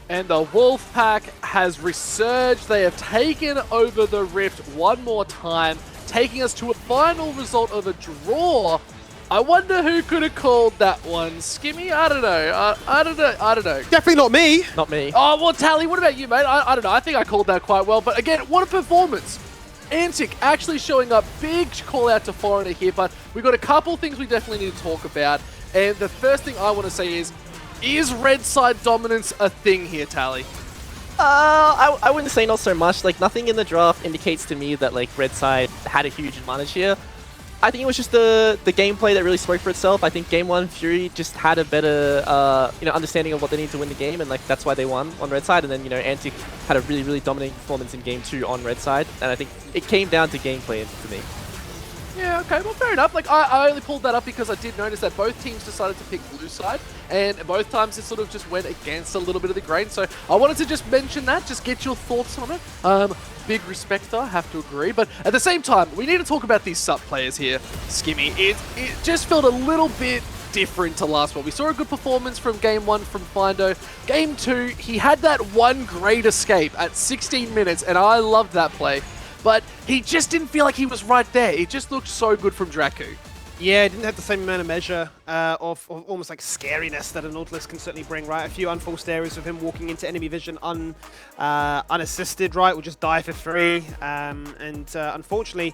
And the Wolfpack has resurged. They have taken over the Rift one more time, taking us to a final result of a draw. I wonder who could have called that one. Skimmy? I don't know. I don't know. Definitely not me. Not me. Oh, well, Tally, what about you, mate? I don't know. I think I called that quite well. But again, what a performance. Antic actually showing up. Big call out to Foreigner here. But we've got a couple things we definitely need to talk about. And the first thing I want to say is red side dominance a thing here, Tally? I wouldn't say not so much. Like, nothing in the draft indicates to me that, like, red side had a huge advantage here. I think it was just the gameplay that really spoke for itself. I think Game 1, Fury just had a better, understanding of what they need to win the game, and, like, that's why they won on red side. And then, Antic had a really, really dominating performance in Game 2 on red side. And I think it came down to gameplay for me. Yeah, okay, well, fair enough. Like, I only pulled that up because I did notice that both teams decided to pick blue side, and both times it sort of just went against a little bit of the grain. So I wanted to just mention that, just get your thoughts on it. Big respect, though, I have to agree. But at the same time, we need to talk about these sub players here. Skimmy, it just felt a little bit different to last one. We saw a good performance from Game 1 from Findo. Game 2, he had that one great escape at 16 minutes, and I loved that play. But he just didn't feel like he was right there. It just looked so good from Draku. Yeah, it didn't have the same amount of measure of almost like scariness that a Nautilus can certainly bring, right? A few unforced areas of him walking into enemy vision unassisted, right? Will just die for free. Unfortunately,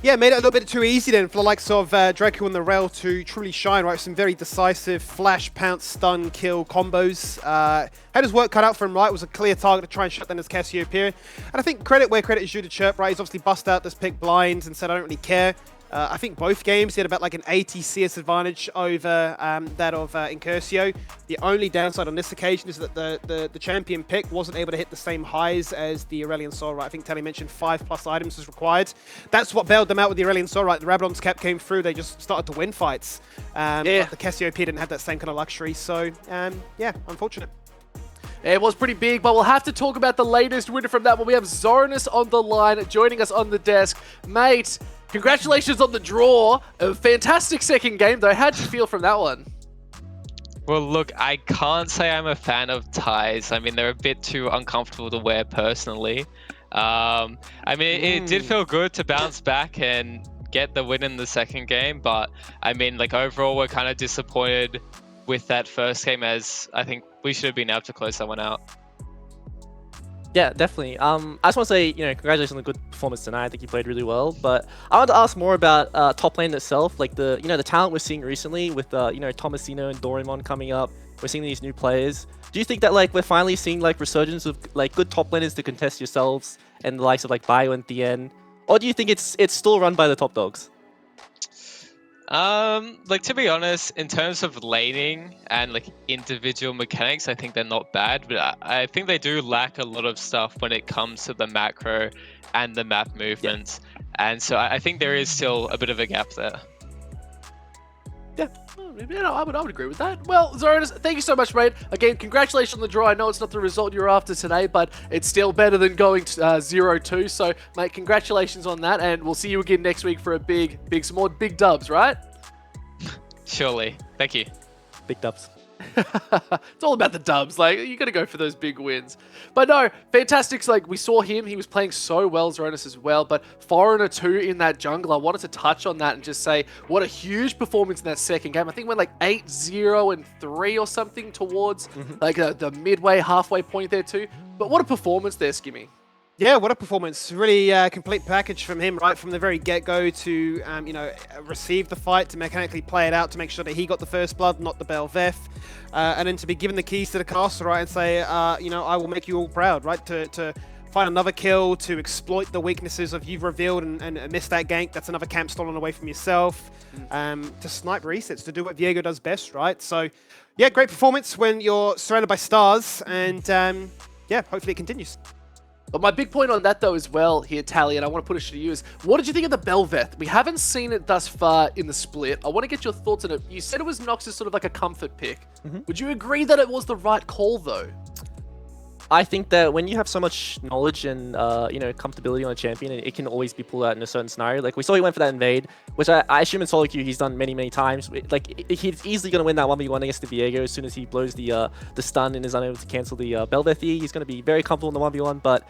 yeah, made it a little bit too easy then for the likes of Draco and the Rail to truly shine, right? Some very decisive flash, pounce, stun, kill combos. Had his work cut out for him, right? It was a clear target to try and shut down his Cassiopeia. And I think credit where credit is due to Chirp, right? He's obviously bust out this pick blinds and said, I don't really care. I think both games he had about like an 80 CS advantage over that of Incursio. The only downside on this occasion is that the champion pick wasn't able to hit the same highs as the Aurelion Soul, right? I think Tally mentioned 5+ items was required. That's what bailed them out with the Aurelion Soul, right? The Rabadon's cap came through, they just started to win fights. But the Cassiopeia didn't have that same kind of luxury, so yeah, unfortunate. It was pretty big, but we'll have to talk about the latest winner from that one. We have Zoranus on the line, joining us on the desk. Mate, congratulations on the draw. A fantastic second game, though. How'd you feel from that one? Well, look, I can't say I'm a fan of ties. I mean, they're a bit too uncomfortable to wear personally. I mean, it did feel good to bounce back and get the win in the second game, but I mean, like, overall, we're kind of disappointed with that first game, as I think we should have been able to close that one out. Yeah, definitely. I just want to say, congratulations on the good performance tonight. I think you played really well. But I want to ask more about top lane itself, like the talent we're seeing recently with Tomasino and Doraemon coming up. We're seeing these new players. Do you think that like we're finally seeing like resurgence of like good top laners to contest yourselves and the likes of like Bio and Thien, or do you think it's still run by the top dogs? Like, to be honest, in terms of laning and like individual mechanics, I think they're not bad, but I think they do lack a lot of stuff when it comes to the macro and the map movements. Yeah. And so I think there is still a bit of a gap there. Yeah, I would agree with that. Well, Zoranus, thank you so much, mate. Again, congratulations on the draw. I know it's not the result you're after today, but it's still better than going 0-2. So, mate, congratulations on that, and we'll see you again next week for a some more big dubs, right? Surely. Thank you. Big dubs. It's all about the dubs. Like, you got to go for those big wins. But no, fantastic. Like, we saw him. He was playing so well, Zoranus as well. But Foreigner 2 in that jungle, I wanted to touch on that and just say what a huge performance in that second game. I think it went like 8-0 and 3 or something towards like the midway, halfway point there too. But what a performance there, Skimmy. Yeah, what a performance. Really complete package from him, right from the very get-go to, receive the fight, to mechanically play it out, to make sure that he got the first blood, not the Belveth, and then to be given the keys to the castle, right, and say, I will make you all proud, right, to find another kill, to exploit the weaknesses of you've revealed and miss that gank, that's another camp stolen away from yourself, to snipe resets, to do what Viego does best, right? So, yeah, great performance when you're surrounded by stars, and, yeah, hopefully it continues. But my big point on that, though, as well here, Tally, and I want to put it to you, is what did you think of the Belveth? We haven't seen it thus far in the split. I want to get your thoughts on it. You said it was Nox's sort of like a comfort pick. Would you agree that it was the right call, though? I think that when you have so much knowledge and you know, comfortability on a champion, it can always be pulled out in a certain scenario. Like we saw he went for that invade, which I assume in solo queue he's done many times. Like he's easily gonna win that 1v1 against the Viego as soon as he blows the stun and is unable to cancel the Bel'Veth E. He's gonna be very comfortable in the 1v1, but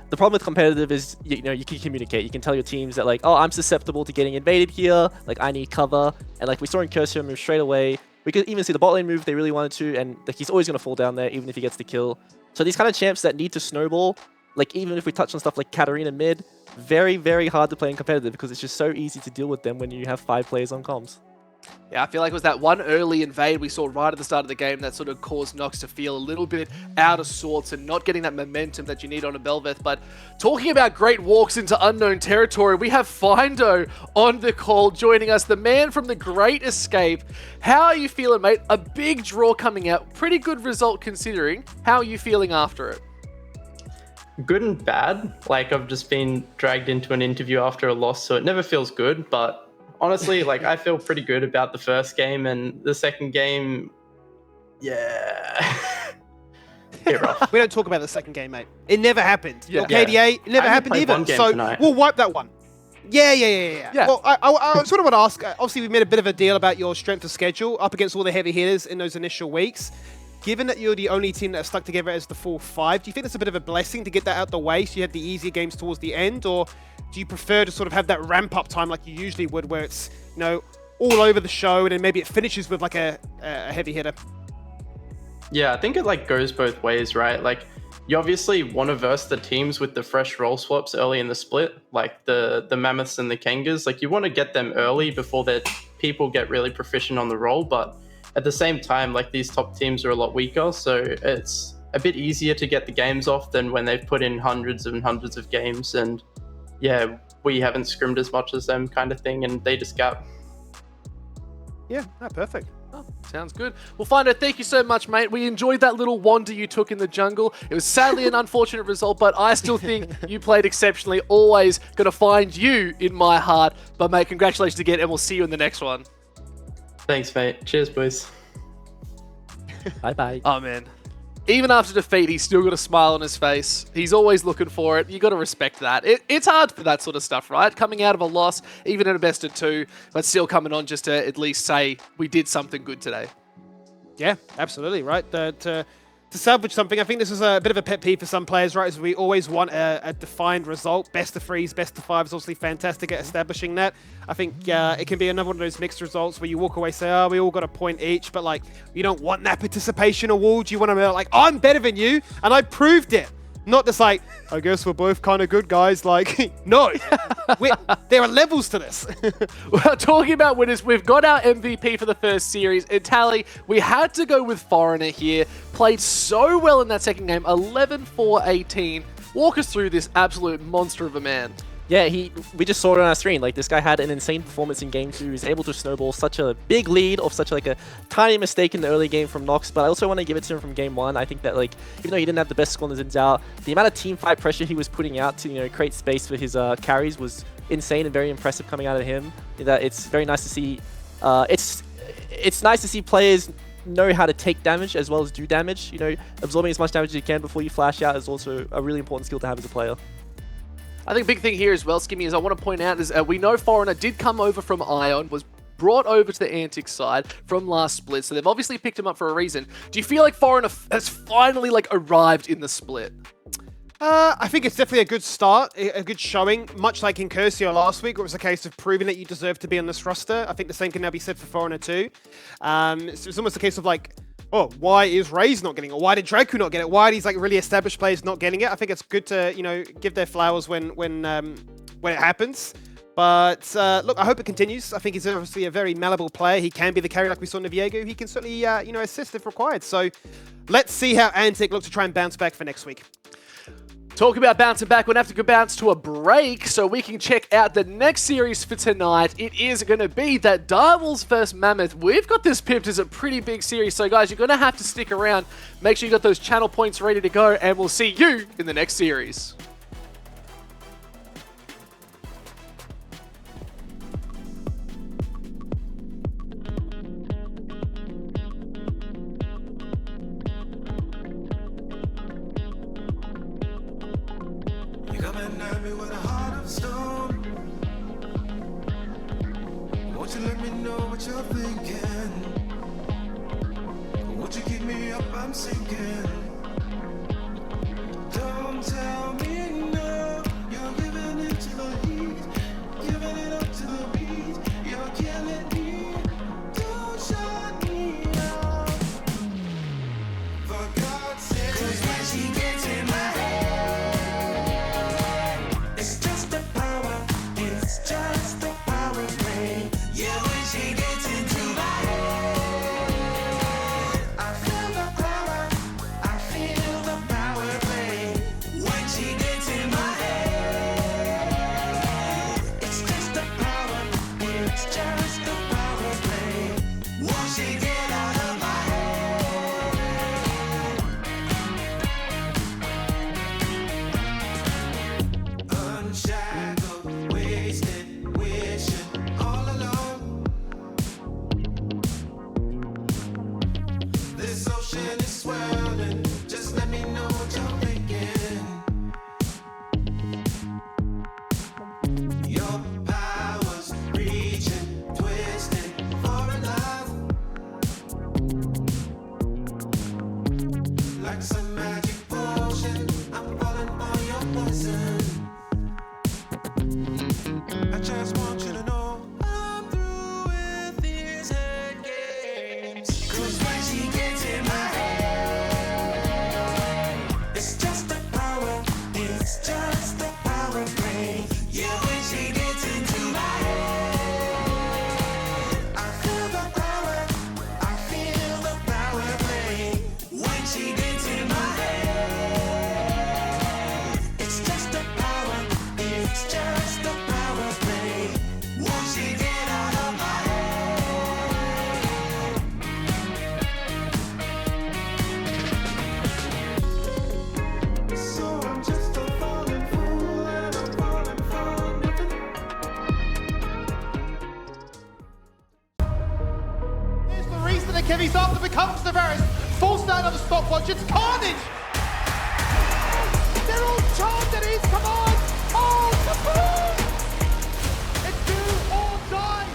the problem with competitive is, you know, you can communicate. You can tell your teams that, like, oh, I'm susceptible to getting invaded here. Like, I need cover. And, like, we saw in Curcio move straight away. We could even see the bot lane move if they really wanted to. And, like, he's always going to fall down there, even if he gets the kill. So these kind of champs that need to snowball, like, even if we touch on stuff like Katarina mid, very hard to play in competitive because it's just so easy to deal with them when you have 5 players on comms. Yeah, I feel like it was that one early invade we saw right at the start of the game that sort of caused Nox to feel a little bit out of sorts and not getting that momentum that you need on a Bel'Veth. But talking about great walks into unknown territory, we have Findo on the call joining us, the man from the Great Escape. How are you feeling, mate? A big draw coming out. Pretty good result considering. How are you feeling after it? Good and bad. Like, I've just been dragged into an interview after a loss, so it never feels good, but honestly, like, I feel pretty good about the first game, and the second game, yeah. Bit rough. We don't talk about the second game, mate. It never happened. Yeah. Or KDA, it never I only happened played either. one game So tonight. we'll wipe that one. Yeah. Well, I sort of want to ask, obviously we made a bit of a deal about your strength of schedule up against all the heavy hitters in those initial weeks. Given that you're the only team that stuck together as the full 5, do you think it's a bit of a blessing to get that out the way so you have the easier games towards the end? Or do you prefer to sort of have that ramp-up time like you usually would, where it's, you know, all over the show and then maybe it finishes with like a heavy hitter? Yeah, I think it like goes both ways, right? Like, you obviously want to verse the teams with the fresh role swaps early in the split, like the Mammoths and the Kangas. Like, you want to get them early before their people get really proficient on the role, but at the same time, like, these top teams are a lot weaker, so it's a bit easier to get the games off than when they've put in hundreds and hundreds of games, and yeah, we haven't scrimmed as much as them kind of thing, and they just gap. Yeah, no, perfect. Oh, sounds good. Well, Findo, thank you so much, mate. We enjoyed that little wander you took in the jungle. It was sadly an unfortunate result, but I still think you played exceptionally. Always going to find you in my heart. But, mate, congratulations again, and we'll see you in the next one. Thanks, mate. Cheers, boys. Bye. Oh, man. Even after defeat, he's still got a smile on his face. He's always looking for it. You got to respect that. It's hard for that sort of stuff, right? Coming out of a loss, even at a best of 2, but still coming on just to at least say we did something good today. Yeah, absolutely, right? To salvage something, I think this is a bit of a pet peeve for some players, right? Is we always want a defined result. Best of 3s, best of 5s, obviously fantastic at establishing that. I think it can be another one of those mixed results where you walk away, say, oh, we all got a point each, but like, you don't want that participation award. You want to be like, I'm better than you, and I proved it. Not just like, I guess we're both kind of good guys. Like, no, there are levels to this. Well, talking about winners, we've got our MVP for the first series. In Tally, we had to go with Foreigner here. Played so well in that second game, 11-4-18. Walk us through this absolute monster of a man. Yeah, we just saw it on our screen. Like, this guy had an insane performance in game 2. He was able to snowball such a big lead off such like a tiny mistake in the early game from Nox. But I also want to give it to him from game 1. I think that, like, even though he didn't have the best score in the Zins out, the amount of team fight pressure he was putting out to, you know, create space for his carries was insane and very impressive coming out of him. That it's very nice to see. It's nice to see players know how to take damage as well as do damage. You know, absorbing as much damage as you can before you flash out is also a really important skill to have as a player. I think a big thing here as well, Skimmy, is I want to point out is we know Foreigner did come over from Ion, was brought over to the Antic side from last split, so they've obviously picked him up for a reason. Do you feel like Foreigner has finally like arrived in the split? I think it's definitely a good start, a good showing, much like in Curcio last week, where it was a case of proving that you deserve to be on this roster. I think the same can now be said for Foreigner too. It's almost a case of like, oh, why is Raze not getting it? Why did Draku not get it? Why are these like really established players not getting it? I think it's good to, you know, give their flowers when it happens. But look, I hope it continues. I think he's obviously a very malleable player. He can be the carry like we saw in the Viego. He can certainly, you know, assist if required. So let's see how Antic look to try and bounce back for next week. Talking about bouncing back, we're going to have to go bounce to a break so we can check out the next series for tonight. It is going to be that Direwolves vs Mammoth. We've got this pipped as a pretty big series, so guys, you're going to have to stick around. Make sure you got those channel points ready to go, and we'll see you in the next series. got me with a heart of stone. Won't you let me know what you're thinking? Won't you keep me up? I'm sinking. Don't tell me no. You're giving it to the heat, giving it up to the beat. You're killing me. Don't shut me up. For God's sake. 'Cause when she gets in my head, it's just the power. It's just the power play. Yeah, when she gets into my head, I feel the power. I feel the power play. When she gets in my head, it's just the power. It's just the power play. Won't she get out of my head? Unshackled, wasted, wishing all alone. This ocean is swirling. Just let me know what you're thinking. Your powers reaching, twisting for a love. Like some magic potion, I'm falling for your poison. I just want you to know I'm through with these head games. 'Cause when she gets in my head, it's just the power. It's just the power play. Yeah, when she gets into my head, I feel the power. I feel the power play. When she gets in my head, it's just the power. It's just the power play. Won't she get out of my head? So I'm just a falling fool and I'm falling for nothing. Here's the reason Achilles after becomes the very forced out of the stopwatch. It's carnage. They're all charged at his command. Oh, kaboom! It's do or die.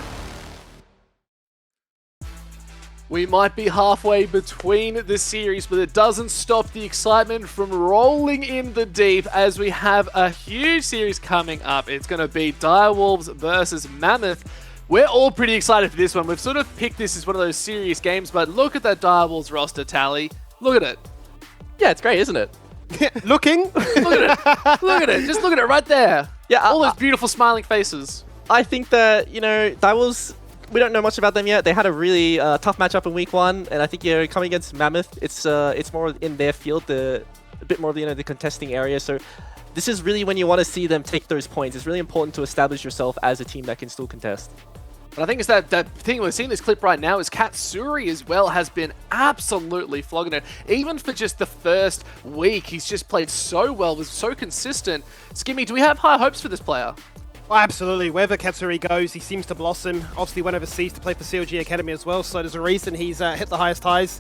We might be halfway between the series, but it doesn't stop the excitement from rolling in the deep as we have a huge series coming up. It's going to be Direwolves versus Mammoth. We're all pretty excited for this one. We've sort of picked this as one of those serious games, but look at that Direwolves roster tally. Look at it. Yeah, it's great, isn't it? Looking. Look at it. Look at it. Just look at it right there. Yeah, All those beautiful smiling faces. I think that, Direwolves, we don't know much about them yet. They had a really tough matchup in week 1, and I think, coming against Mammoth, it's more in their field, a bit more of the contesting area. So this is really when you want to see them take those points. It's really important to establish yourself as a team that can still contest. But I think it's that thing we're seeing this clip right now is Katsuri as well has been absolutely flogging it. Even for just the first week, he's just played so well, was so consistent. Skimmy, do we have high hopes for this player? Oh, absolutely. Wherever Katsuri goes, he seems to blossom. Obviously went overseas to play for CLG Academy as well, so there's a reason he's hit the highest highs.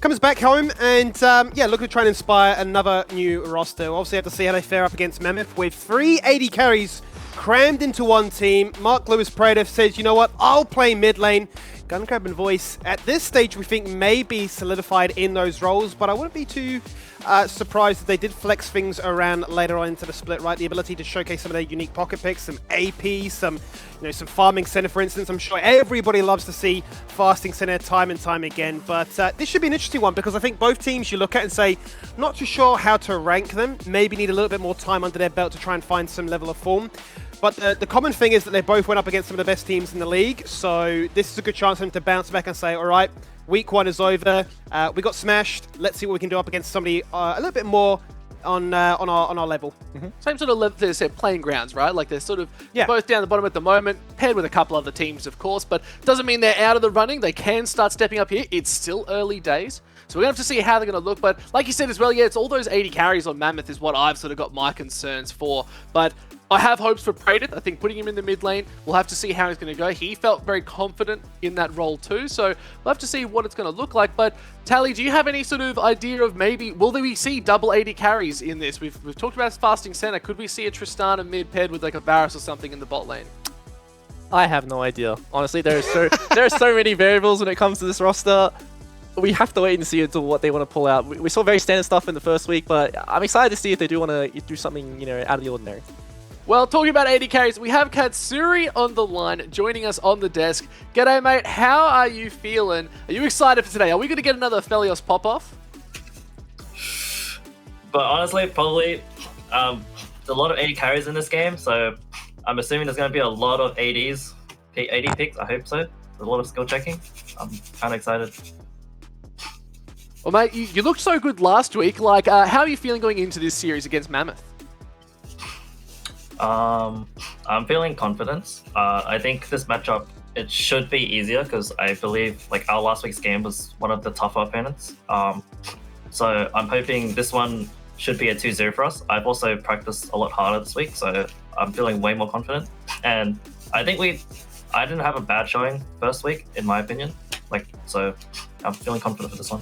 Comes back home and, yeah, looking to try and inspire another new roster. We'll obviously have to see how they fare up against Mammoth with 3 AD carries crammed into one team. Mark Lewis Prater says, you know what, I'll play mid lane. Gun Grab and Voice, at this stage, we think may be solidified in those roles, but I wouldn't be too surprised if they did flex things around later on into the split, right? The ability to showcase some of their unique pocket picks, some AP, some farming center, for instance. I'm sure everybody loves to see fasting center time and time again, but this should be an interesting one because I think both teams you look at and say, not too sure how to rank them, maybe need a little bit more time under their belt to try and find some level of form. But the common thing is that they both went up against some of the best teams in the league, so this is a good chance for them to bounce back and say, all right, week 1 is over, we got smashed, let's see what we can do up against somebody a little bit more on our level. Same sort of level, they said, playing grounds, right? Like they're sort of Yeah. both down the bottom at the moment, paired with a couple other teams, of course, but doesn't mean they're out of the running. They can start stepping up here. It's still early days. So we're going to have to see how they're going to look. But like you said as well, yeah, it's all those 80 carries on Mammoth is what I've sort of got my concerns for. But I have hopes for Praedith. I think putting him in the mid lane, we'll have to see how he's going to go. He felt very confident in that role too, so we'll have to see what it's going to look like. But Tally, do you have any sort of idea of maybe, will we see double 80 carries in this? We've talked about fasting center. Could we see a Tristana mid paired with like a Varus or something in the bot lane? I have no idea. Honestly, there are so many variables when it comes to this roster. We have to wait and see until what they want to pull out. We saw very standard stuff in the first week, but I'm excited to see if they do want to do something, out of the ordinary. Well, talking about 80 carries, we have Katsuri on the line, joining us on the desk. G'day, mate. How are you feeling? Are you excited for today? Are we going to get another Felios pop-off? But honestly, probably a lot of 80 carries in this game, so I'm assuming there's going to be a lot of 80s, 80 picks. I hope so. A lot of skill checking. I'm kind of excited. Well, mate, you looked so good last week. Like, how are you feeling going into this series against Mammoth? I'm feeling confident. I think this matchup, it should be easier because I believe like our last week's game was one of the tougher opponents. So I'm hoping this one should be a 2-0 for us. I've also practiced a lot harder this week, so I'm feeling way more confident. And I think I didn't have a bad showing first week, in my opinion. So I'm feeling confident for this one.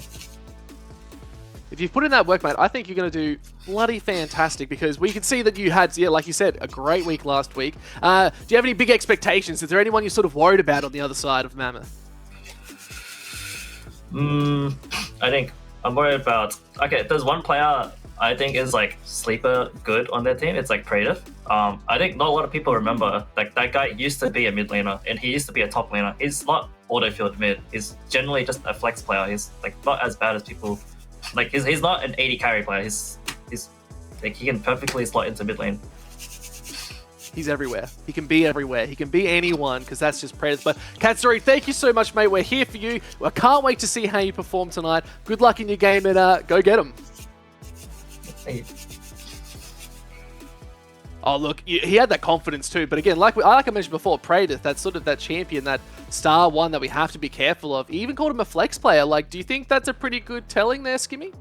If you've put in that work, mate, I think you're going to do bloody fantastic because we can see that you had, like you said, a great week last week. Do you have any big expectations? Is there anyone you're sort of worried about on the other side of Mammoth? I think I'm worried about... Okay, there's one player I think is like sleeper good on their team. It's like Praedith. I think not a lot of people remember that guy used to be a mid laner and he used to be a top laner. He's not auto-filled mid. He's generally just a flex player. He's like not as bad as people... Like he's not an 80 carry player. He's like he can perfectly slot into mid lane. He's everywhere. He can be everywhere. He can be anyone because that's just Praedith. But Katsuri, thank you so much, mate. We're here for you. I can't wait to see how you perform tonight. Good luck in your game and go get him. Thank you. Oh, look, he had that confidence too. But again, like I mentioned before, Praedith, that's sort of that champion, that star one that we have to be careful of. He even called him a flex player. Like, do you think that's a pretty good telling there, Skimmy?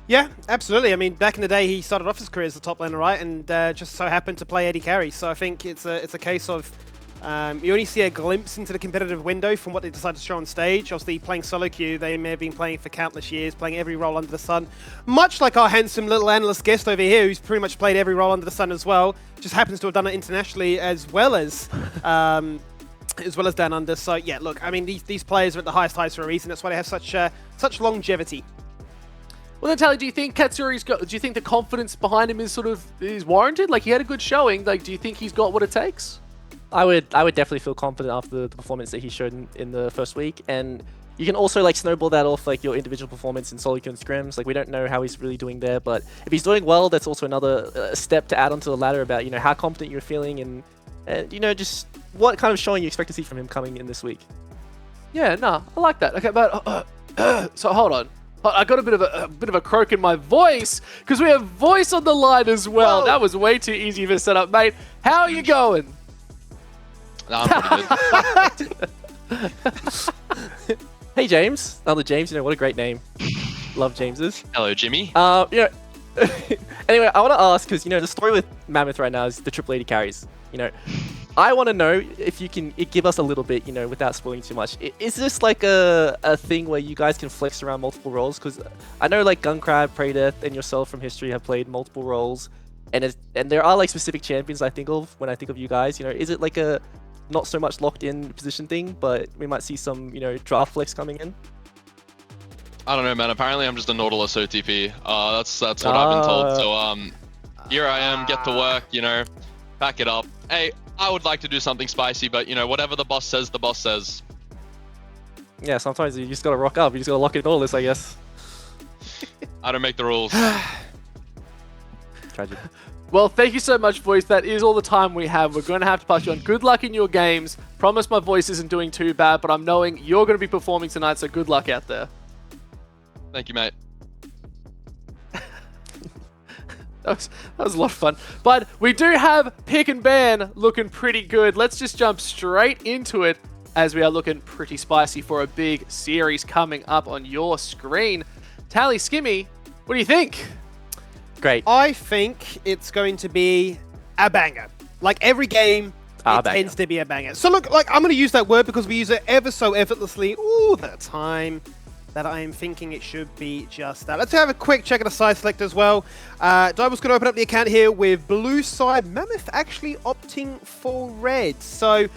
Yeah, absolutely. I mean, back in the day, he started off his career as a top laner, right? And just so happened to play 80 carry. So I think it's a case of you only see a glimpse into the competitive window from what they decide to show on stage. Obviously, playing solo queue, they may have been playing for countless years, playing every role under the sun. Much like our handsome little analyst guest over here, who's pretty much played every role under the sun as well. Just happens to have done it internationally as well as down under. So yeah, look, I mean, these players are at the highest heights for a reason. That's why they have such longevity. Well, then, Tally, do you think Katsuri's got? Do you think the confidence behind him is warranted? Like, he had a good showing. Like, do you think he's got what it takes? I would definitely feel confident after the performance that he showed in the first week, and you can also like snowball that off like your individual performance in solo queue and scrims. Like we don't know how he's really doing there, but if he's doing well, that's also another step to add onto the ladder about how confident you're feeling and just what kind of showing you expect to see from him coming in this week. Yeah, nah, I like that. Okay, but so hold on. I got a bit of a croak in my voice because we have voice on the line as well. Whoa. That was way too easy of a setup, mate. How are you going? I'm pretty good. Hey James, another James. What a great name. Love Jameses. Hello, Jimmy. Anyway, I want to ask because the story with Mammoth right now is the triple 80 carries. I want to know if you can give us a little bit, without spoiling too much. Is this like a thing where you guys can flex around multiple roles? Because I know like Guncrab, Praedith, and yourself from history have played multiple roles, and there are like specific champions I think of when I think of you guys. Is it like a not so much locked in position thing, but we might see some draft flex coming in? I don't know, man. Apparently, I'm just a Nautilus OTP. That's what I've been told. So here I am, get to work. Back it up. Hey, I would like to do something spicy, but whatever the boss says, the boss says. Yeah, sometimes you just gotta rock up. You just gotta lock in all this, I guess. I don't make the rules. Tragic. Well, thank you so much, voice. That is all the time we have. We're going to have to pass you on. Good luck in your games. Promise my voice isn't doing too bad, but I'm knowing you're going to be performing tonight, so good luck out there. Thank you, mate. That was a lot of fun. But we do have Pick and Ban looking pretty good. Let's just jump straight into it as we are looking pretty spicy for a big series coming up on your screen. Tally, Skimmy, what do you think? Great. I think it's going to be a banger. Like every game, it tends to be a banger. So look, like I'm going to use that word because we use it ever so effortlessly all the time that I am thinking it should be just that. Let's have a quick check at the side select as well. Diable's going to open up the account here with blue side. Mammoth actually opting for red. So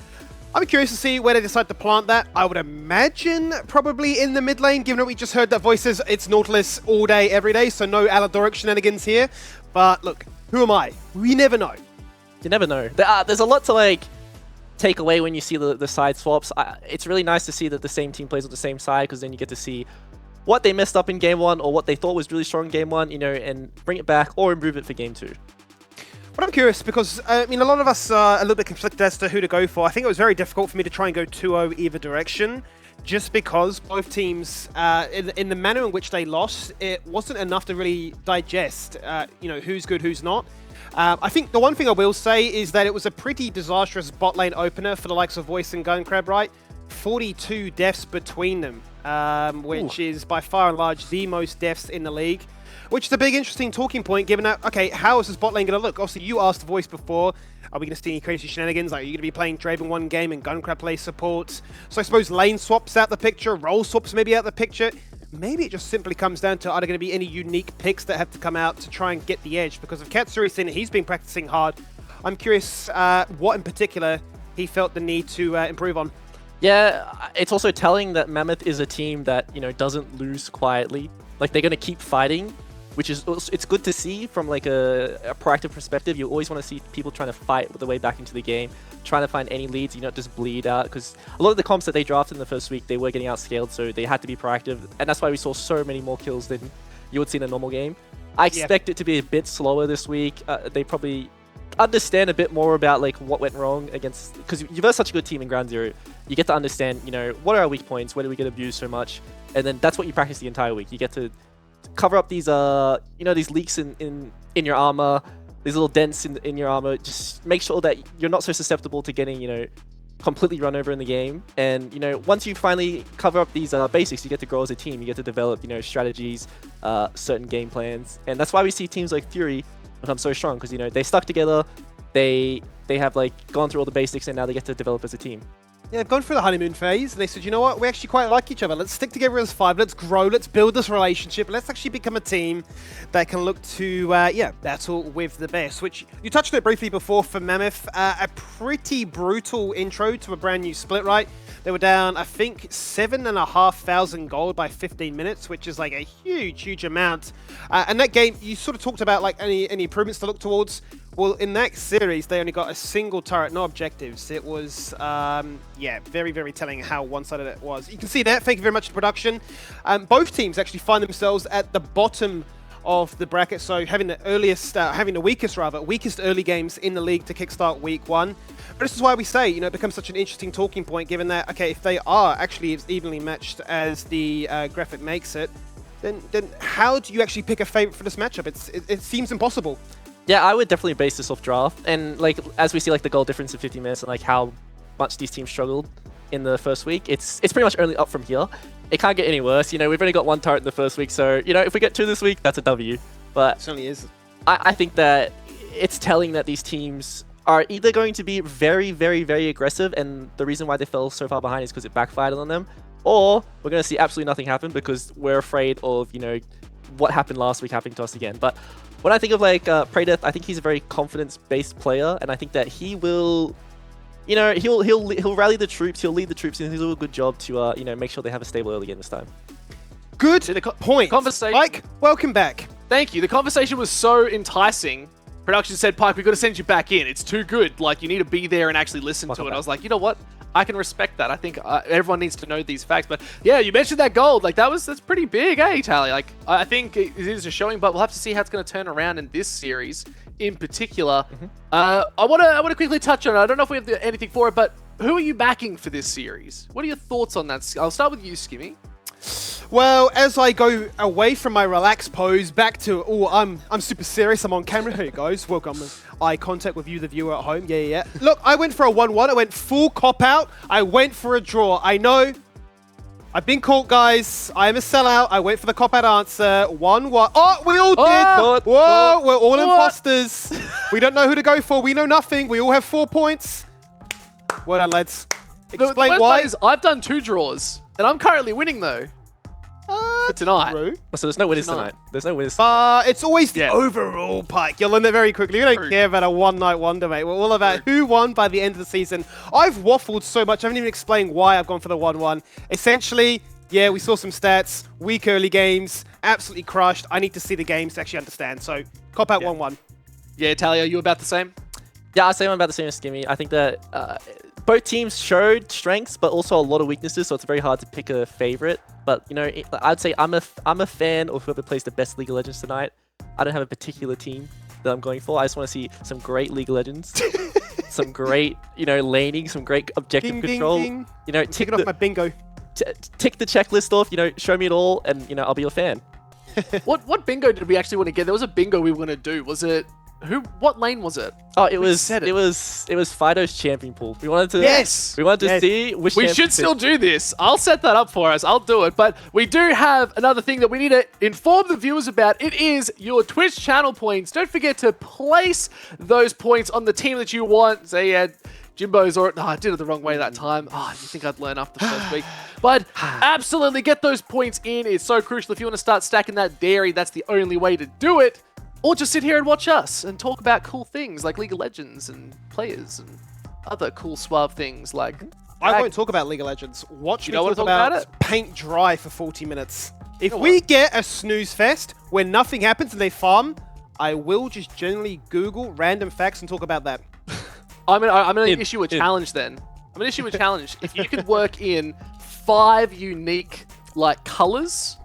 I'm curious to see where they decide to plant that. I would imagine probably in the mid lane, given that we just heard that voices, it's Nautilus all day, every day, so no Aladoric shenanigans here. But look, who am I? We never know. You never know. There's a lot to like take away when you see the side swaps. It's really nice to see that the same team plays with the same side, because then you get to see what they messed up in game 1 or what they thought was really strong in game 1, you know, and bring it back or improve it for game 2. But I'm curious because, I mean, a lot of us are a little bit conflicted as to who to go for. I think it was very difficult for me to try and go 2-0 either direction, just because both teams, in the manner in which they lost, it wasn't enough to really digest, you know, who's good, who's not. I think the one thing I will say is that it was a pretty disastrous bot lane opener for the likes of Voice and Gunkrab, right? 42 deaths between them, which is by far and large the most deaths in the league, which is a big interesting talking point given that, okay, how is this bot lane going to look? Obviously, you asked Voice before, are we going to see any crazy shenanigans? Like, are you going to be playing Draven one game and Gunkrab play support? So I suppose lane swaps out the picture, role swaps maybe out the picture. Maybe it just simply comes down to, are there going to be any unique picks that have to come out to try and get the edge? Because if Katsuri's saying he's been practicing hard, I'm curious what in particular he felt the need to improve on. Yeah, it's also telling that Mammoth is a team that, you know, doesn't lose quietly. Like, they're going to keep fighting, which is, it's good to see from like a proactive perspective. You always want to see people trying to fight the way back into the game, trying to find any leads, you know, just bleed out, because a lot of the comps that they drafted in the first week, they were getting outscaled, so they had to be proactive, and that's why we saw so many more kills than you would see in a normal game. I expect it to be a bit slower this week. They probably understand a bit more about like what went wrong against, because you versus such a good team in Ground Zero, you get to understand, you know, what are our weak points, where do we get abused so much, and then that's what you practice the entire week. You get to cover up these, you know, these leaks in your armor, these little dents in your armor. Just make sure that you're not so susceptible to getting, you know, completely run over in the game. And, you know, once you finally cover up these basics, you get to grow as a team. You get to develop, you know, strategies, certain game plans. And that's why we see teams like Fury become so strong, because, you know, they stuck together, they have like gone through all the basics, and now they get to develop as a team. Yeah, they've gone through the honeymoon phase, and they said, you know what, we actually quite like each other. Let's stick together as 5, let's grow, let's build this relationship, let's actually become a team that can look to, battle with the best, which you touched on it briefly before for Mammoth. A pretty brutal intro to a brand new split, right? They were down, I think, 7,500 gold by 15 minutes, which is like a huge, huge amount. And that game, you sort of talked about like any improvements to look towards. Well, in that series, they only got a single turret, no objectives. It was, very, very telling how one-sided it was. You can see that. Thank you very much to production. Both teams actually find themselves at the bottom of the bracket, so having the weakest early games in the league to kickstart week 1. But this is why we say, you know, it becomes such an interesting talking point, given that, okay, if they are actually as evenly matched as the graphic makes it, then how do you actually pick a favorite for this matchup? It seems impossible. Yeah, I would definitely base this off draft, and like as we see like the goal difference in 50 minutes and like how much these teams struggled in the first week, it's pretty much only up from here. It can't get any worse. You know, we've only got 1 turret in the first week, so, you know, if we get 2 this week, that's a W. But it certainly is. I think that it's telling that these teams are either going to be very, very, very aggressive, and the reason why they fell so far behind is because it backfired on them, or we're going to see absolutely nothing happen because we're afraid of, you know, what happened last week happening to us again. But when I think of like Predeath, I think he's a very confidence-based player, and I think that he will, you know, he'll rally the troops, he'll lead the troops, and he'll do a good job to, you know, make sure they have a stable early game this time. Good point. Conversation. Mike, welcome back. Thank you. The conversation was so enticing. Production said, Pike, we've got to send you back in. It's too good. Like, you need to be there and actually listen to it. I was like, you know what? I can respect that. I think everyone needs to know these facts. But yeah, you mentioned that gold. Like, that's pretty big, eh, Tally? Like, I think it is a showing, but we'll have to see how it's going to turn around in this series in particular. I want to quickly touch on it. I don't know if we have anything for it, but who are you backing for this series? What are your thoughts on that? I'll start with you, Skimmy. Well, as I go away from my relaxed pose back to, I'm super serious, I'm on camera. Here you guys, welcome. Eye contact with you, the viewer at home. Yeah. Look, I went for a 1-1. I went full cop-out. I went for a draw. I know I've been caught, guys. I am a sellout. I wait for the cop-out answer. 1-1. Oh, we all did. Oh, Whoa, we're all what? imposters. We don't know who to go for. We know nothing. We all have 4 points. Well done, lads. The Explain worst why. part is I've done 2 draws, and I'm currently winning though. For tonight. True. So there's no winners Tonight. tonight. There's no winners. It's always the Yeah. overall, Pike. You'll learn that very quickly. We don't True. care about a one-night wonder, mate. We're all about who won by the end of the season. I've waffled so much, I haven't even explained why I've gone for the 1-1. Essentially, yeah, we saw some stats, weak early games, absolutely crushed. I need to see the games to actually understand. So, cop out 1-1. Yeah, Talia, you about the same? Yeah, I'd say I'm about the same as Skimmy. I think that both teams showed strengths, but also a lot of weaknesses, so it's very hard to pick a favorite. But, you know, I'd say I'm a fan of whoever plays the best League of Legends tonight. I don't have a particular team that I'm going for. I just want to see some great League of Legends, some great, you know, laning, some great objective Ding, control. ding, ding. You know, Tick it off my bingo. tick the checklist off. You know, show me it all, and you know, I'll be your fan. What bingo did we actually want to get? There was a bingo we were going to do. Was it what lane was it? Oh, it was said it. it was Fido's champion pool. We wanted to Yes! we wanted to Yes. see which We champion should still fit. do this. I'll set that up for us. I'll do it. But we do have another thing that we need to inform the viewers about. It is your Twitch channel points. Don't forget to place those points on the team that you want. Say, yeah, Jimbo's or I did it the wrong way that time. Oh, you think I'd learn after the first week? But absolutely get those points in. It's so crucial. If you want to start stacking that dairy, that's the only way to do it. Or just sit here and watch us and talk about cool things like League of Legends and players and other cool suave things like... I won't talk about League of Legends. Watch You me don't wanna talk talk about about paint dry for 40 minutes. If know we what? get a snooze fest where nothing happens and they farm, I will just generally Google random facts and talk about that. I'm gonna In- issue a in. challenge then. I'm gonna issue a challenge. If you could work in 5 unique like colors,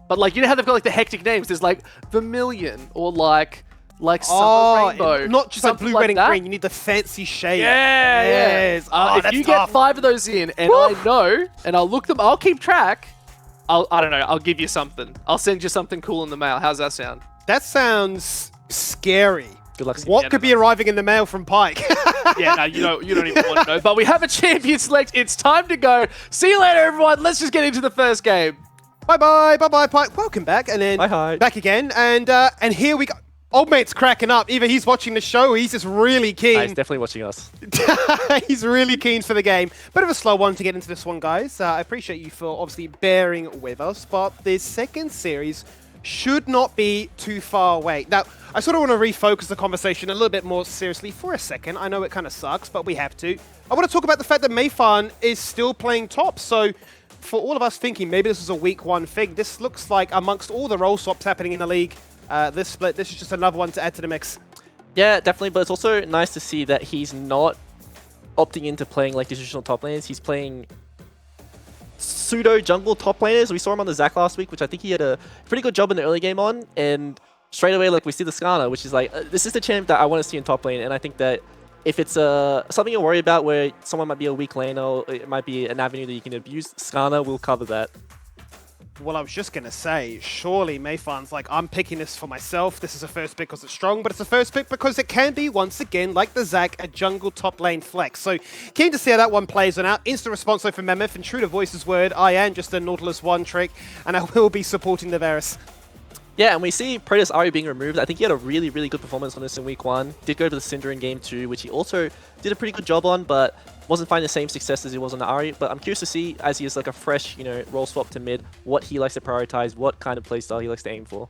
but like you know how they've got like the hectic names. There's like vermilion or like summer rainbow. Not just like something blue, red, and that. green. You need the fancy shade. Yeah, Yes. yeah. Oh, If that's you tough. get 5 of those in, and I know, and I'll look them, I'll keep track. I don't know. I'll give you something. I'll send you something cool in the mail. How's that sound? That sounds scary. Good luck. What Yeah, could no, be arriving in the mail from Pike? Yeah, no, you don't even want to know. But we have a champion select. It's time to go. See you later, everyone. Let's just get into the first game. Bye-bye, Pike. Welcome back. And then Hi. back again. And here we go. Old mate's cracking up. Either he's watching the show or he's just really keen. He's definitely watching us. He's really keen for the game. Bit of a slow one to get into this one, guys. I appreciate you for obviously bearing with us, but this second series should not be too far away. Now, I sort of want to refocus the conversation a little bit more seriously for a second. I know it kind of sucks, but we have to. I want to talk about the fact that Mayfan is still playing top, so for all of us thinking maybe this is a week 1 thing, this looks like amongst all the role swaps happening in the league, this split, this is just another one to add to the mix. Yeah, definitely. But it's also nice to see that he's not opting into playing like traditional top laners. He's playing pseudo jungle top laners. We saw him on the Zac last week, which I think he had a pretty good job in the early game on. And straight away, like we see the Skarner, which is like this is the champ that I want to see in top lane. And I think that if it's something you worry about where someone might be a weak laner, or it might be an avenue that you can abuse, Skarner will cover that. Well, I was just going to say, surely Mayfan's like, I'm picking this for myself. This is a first pick because it's strong, but it's a first pick because it can be, once again, like the Zac, a jungle top lane flex. So, keen to see how that one plays on out. Instant response though from Mammoth, and true to Voice's word, I am just a Nautilus 1 trick, and I will be supporting the Varus. Yeah, and we see Proteus Ari being removed. I think he had a really, really good performance on this in week 1. Did go to the Cinder in game 2, which he also did a pretty good job on, but wasn't finding the same success as he was on the Ari. But I'm curious to see, as he is like a fresh, you know, role swap to mid, what he likes to prioritize, what kind of playstyle he likes to aim for.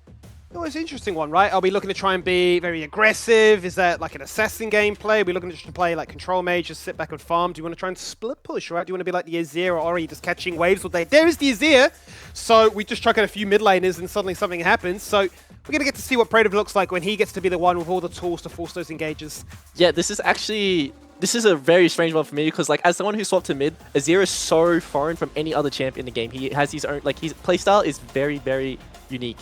Oh, it's an interesting one, right? Are we looking to try and be very aggressive? Is that like an assassin gameplay? Are we looking to play like control mage, just sit back and farm? Do you want to try and split push, right? Do you want to be like the Azir or Ori, just catching waves all day? There is the Azir! So we just chuck in a few mid laners and suddenly something happens. So we're going to get to see what Praetor looks like when he gets to be the one with all the tools to force those engages. Yeah, this is a very strange one for me because, like, as someone who swapped to mid, Azir is so foreign from any other champ in the game. He has his own, like, his playstyle is very, very unique.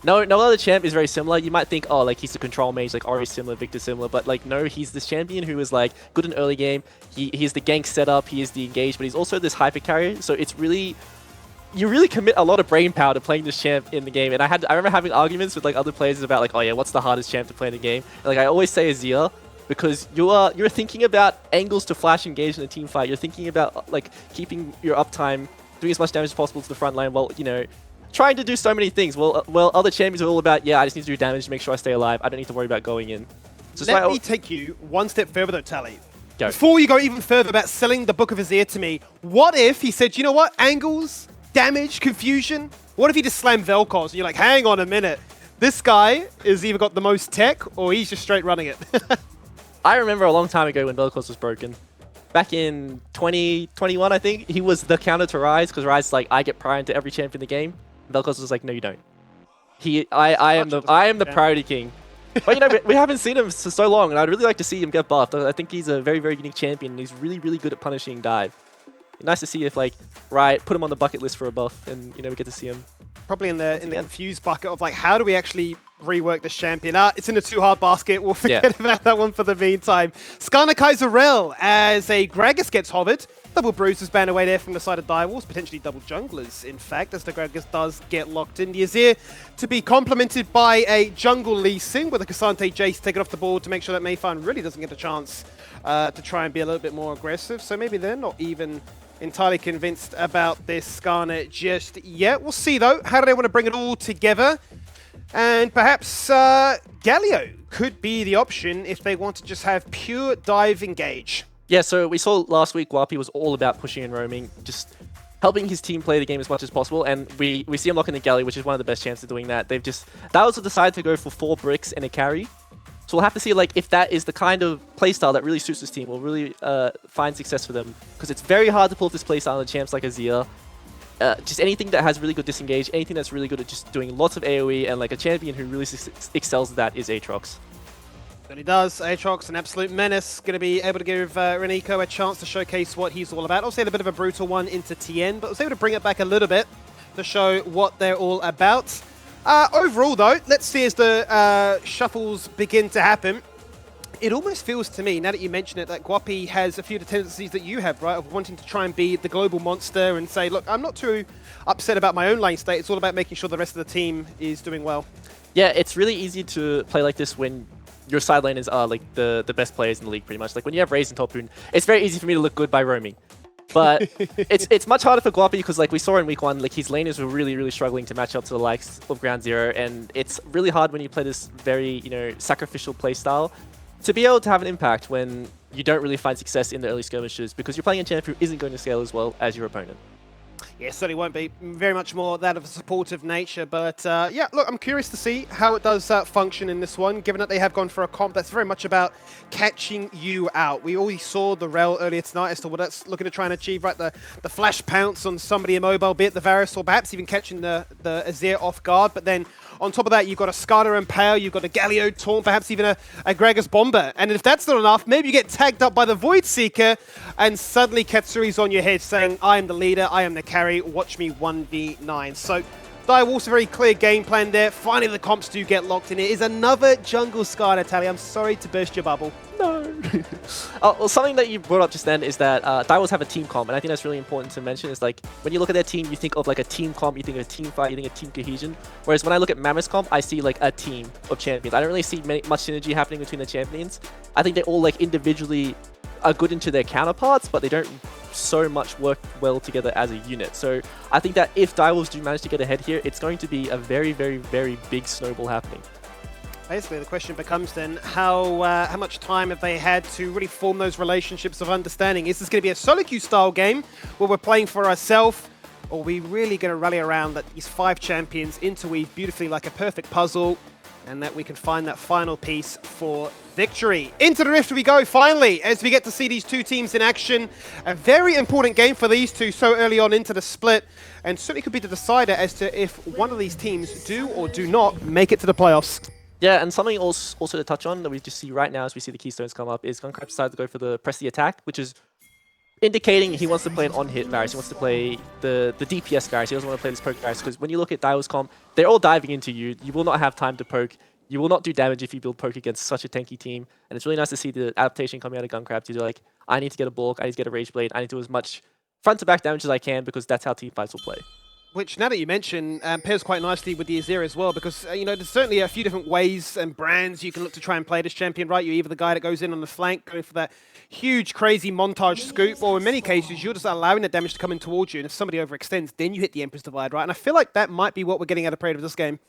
No other champ is very similar. You might think, oh, like, he's the control mage, like, Ori's similar, Victor's similar, but, like, no, he's this champion who is, like, good in early game. He's the gank setup, he is the engage, but he's also this hyper carry, so it's really... You really commit a lot of brain power to playing this champ in the game, and I remember having arguments with, like, other players about, like, oh, yeah, what's the hardest champ to play in the game? And, like, I always say Azir, because you're thinking about angles to flash engage in a team fight. You're thinking about like keeping your uptime doing as much damage as possible to the front line while, you know, trying to do so many things. Well, other champions are all about, yeah, I just need to do damage to make sure I stay alive. I don't need to worry about going in. So Let me take you one step further though, Tally. Go. Before you go even further about selling the Book of Azir to me, what if he said, you know what, angles, damage, confusion? What if he just slammed Vel'Koz and you're like, hang on a minute, this guy has either got the most tech or he's just straight running it. I remember a long time ago when Vel'Koz was broken. Back in 2021, I think, he was the counter to Ryze, because Ryze is like, I get prior into every champ in the game. Vel'Koz was like, no, you don't. I am the priority king. But you know, we haven't seen him for so long, and I'd really like to see him get buffed. I think he's a very, very unique champion, and he's really, really good at punishing dive. Nice to see if, like, Riot put him on the bucket list for a buff, and you know, we get to see him. Probably in the confused bucket of like, how do we actually rework this champion? It's in a too hard basket. We'll forget about that one for the meantime. Skarner Kaiserrel as a Gragas gets hovered. Double bruises ban away there from the side of Direwolves, potentially double junglers, in fact, as the Gragas does get locked in. The Azir to be complemented by a jungle Lee Sin with a Cassante Jace taken off the board to make sure that Mayfarn really doesn't get a chance to try and be a little bit more aggressive. So maybe they're not even entirely convinced about this Skarner just yet. We'll see though, how do they want to bring it all together? And perhaps Galio could be the option if they want to just have pure dive engage. Yeah, so we saw last week Guapi was all about pushing and roaming, just helping his team play the game as much as possible, and we see him locking the Galley, which is one of the best chances of doing that. They've just, that was decided to go for 4 bricks and a carry. So we'll have to see like if that is the kind of playstyle that really suits this team, will really find success for them, because it's very hard to pull off this playstyle on champs like Azir. Just anything that has really good disengage, anything that's really good at just doing lots of AoE, and like a champion who really excels at that is Aatrox. But he does. Aatrox, an absolute menace, going to be able to give Reniko a chance to showcase what he's all about. Also had a bit of a brutal one into Tien, but was able to bring it back a little bit to show what they're all about. Overall, though, let's see as the shuffles begin to happen. It almost feels to me, now that you mention it, that Guapi has a few of the tendencies that you have, right? Of wanting to try and be the global monster and say, look, I'm not too upset about my own lane state. It's all about making sure the rest of the team is doing well. Yeah, it's really easy to play like this when your side laners are like the best players in the league, pretty much. Like when you have Raze and Topoon, it's very easy for me to look good by roaming. But it's much harder for Guapi because, like we saw in week 1, like his laners were really, really struggling to match up to the likes of Ground Zero, and it's really hard when you play this very, you know, sacrificial playstyle to be able to have an impact when you don't really find success in the early skirmishes because you're playing a champion who isn't going to scale as well as your opponent. Yeah, certainly won't be. Very much more that of a supportive nature. But yeah, look, I'm curious to see how it does function in this one, given that they have gone for a comp that's very much about catching you out. We already saw the Rel earlier tonight as to what that's looking to try and achieve, right? The flash pounce on somebody immobile, be it the Varus, or perhaps even catching the Azir off guard. But then on top of that, you've got a Skarner Impale, you've got a Galio Taunt, perhaps even a Gragas Bomber. And if that's not enough, maybe you get tagged up by the Void Seeker, and suddenly Katsuri's on your head saying, I am the leader, I am the carry, watch me 1v9. So Direwolves, a very clear game plan there. Finally, the comps do get locked in. It is another jungle Skarner, Tally. I'm sorry to burst your bubble. No. Well, something that you brought up just then is that Direwolves have a team comp, and I think that's really important to mention. Is like when you look at their team, you think of like a team comp, you think of a team fight, you think of team cohesion. Whereas when I look at Mammoth's comp, I see like a team of champions. I don't really see much synergy happening between the champions. I think they all like individually are good into their counterparts, but they don't so much work well together as a unit. So I think that if Direwolves do manage to get ahead here, it's going to be a very, very, very big snowball happening. Basically, the question becomes then, how much time have they had to really form those relationships of understanding? Is this going to be a solo queue style game where we're playing for ourselves, or are we really going to rally around that these 5 champions interweave beautifully like a perfect puzzle, and that we can find that final piece for victory? Into the Rift we go, finally, as we get to see these 2 teams in action. A very important game for these 2 so early on into the split, and certainly could be the decider as to if one of these teams do or do not make it to the playoffs. Yeah, and something also to touch on that we just see right now as we see the keystones come up is Gunkrap decided to go for the press the attack, which is indicating he wants to play an on-hit Varus. He wants to play the DPS Varus. He doesn't want to play this poke Varus, because when you look at Direwolves comp, they're all diving into you. You will not have time to poke. You will not do damage if you build poke against such a tanky team. And it's really nice to see the adaptation coming out of Gunkrap to do like, I need to get a bulk, I need to get a Rage Blade, I need to do as much front to back damage as I can, because that's how team fights will play. Which, now that you mention, pairs quite nicely with the Azir as well, because, you know, there's certainly a few different ways and brands you can look to try and play this champion, right? You're either the guy that goes in on the flank, going for that huge, crazy montage scoop, or in many cases, you're just allowing the damage to come in towards you, and if somebody overextends, then you hit the Emperor's Divide, right? And I feel like that might be what we're getting out of Parade of this game.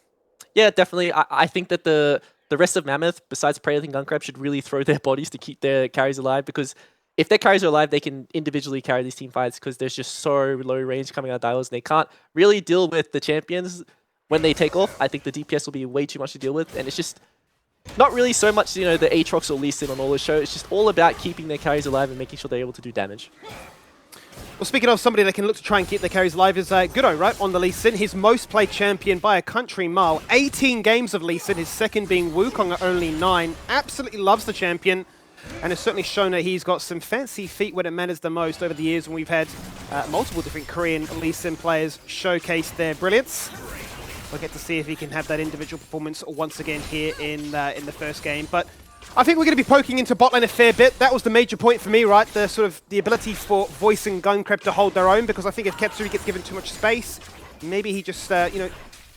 Yeah, definitely. I think that the rest of Mammoth, besides Predator and Gunkrab, should really throw their bodies to keep their carries alive, because if their carries are alive, they can individually carry these team fights, because there's just so low range coming out of dials, and they can't really deal with the champions when they take off. I think the DPS will be way too much to deal with, and it's just not really so much, you know, the Aatrox or Lee Sin on all the show. It's just all about keeping their carries alive and making sure they're able to do damage. Well, speaking of somebody that can look to try and keep their carries alive is Gudo, right, on the Lee Sin. His most played champion by a country mile. 18 games of Lee Sin, his second being Wukong at only 9. Absolutely loves the champion, and has certainly shown that he's got some fancy feet when it matters the most over the years when we've had multiple different Korean Lee Sin players showcase their brilliance. We'll get to see if he can have that individual performance once again here in the first game. But I think we're going to be poking into bot lane a fair bit. That was the major point for me, right? The sort of the ability for Voice and Gunkrab to hold their own, because I think if Ketsuri gets given too much space, maybe he just you know,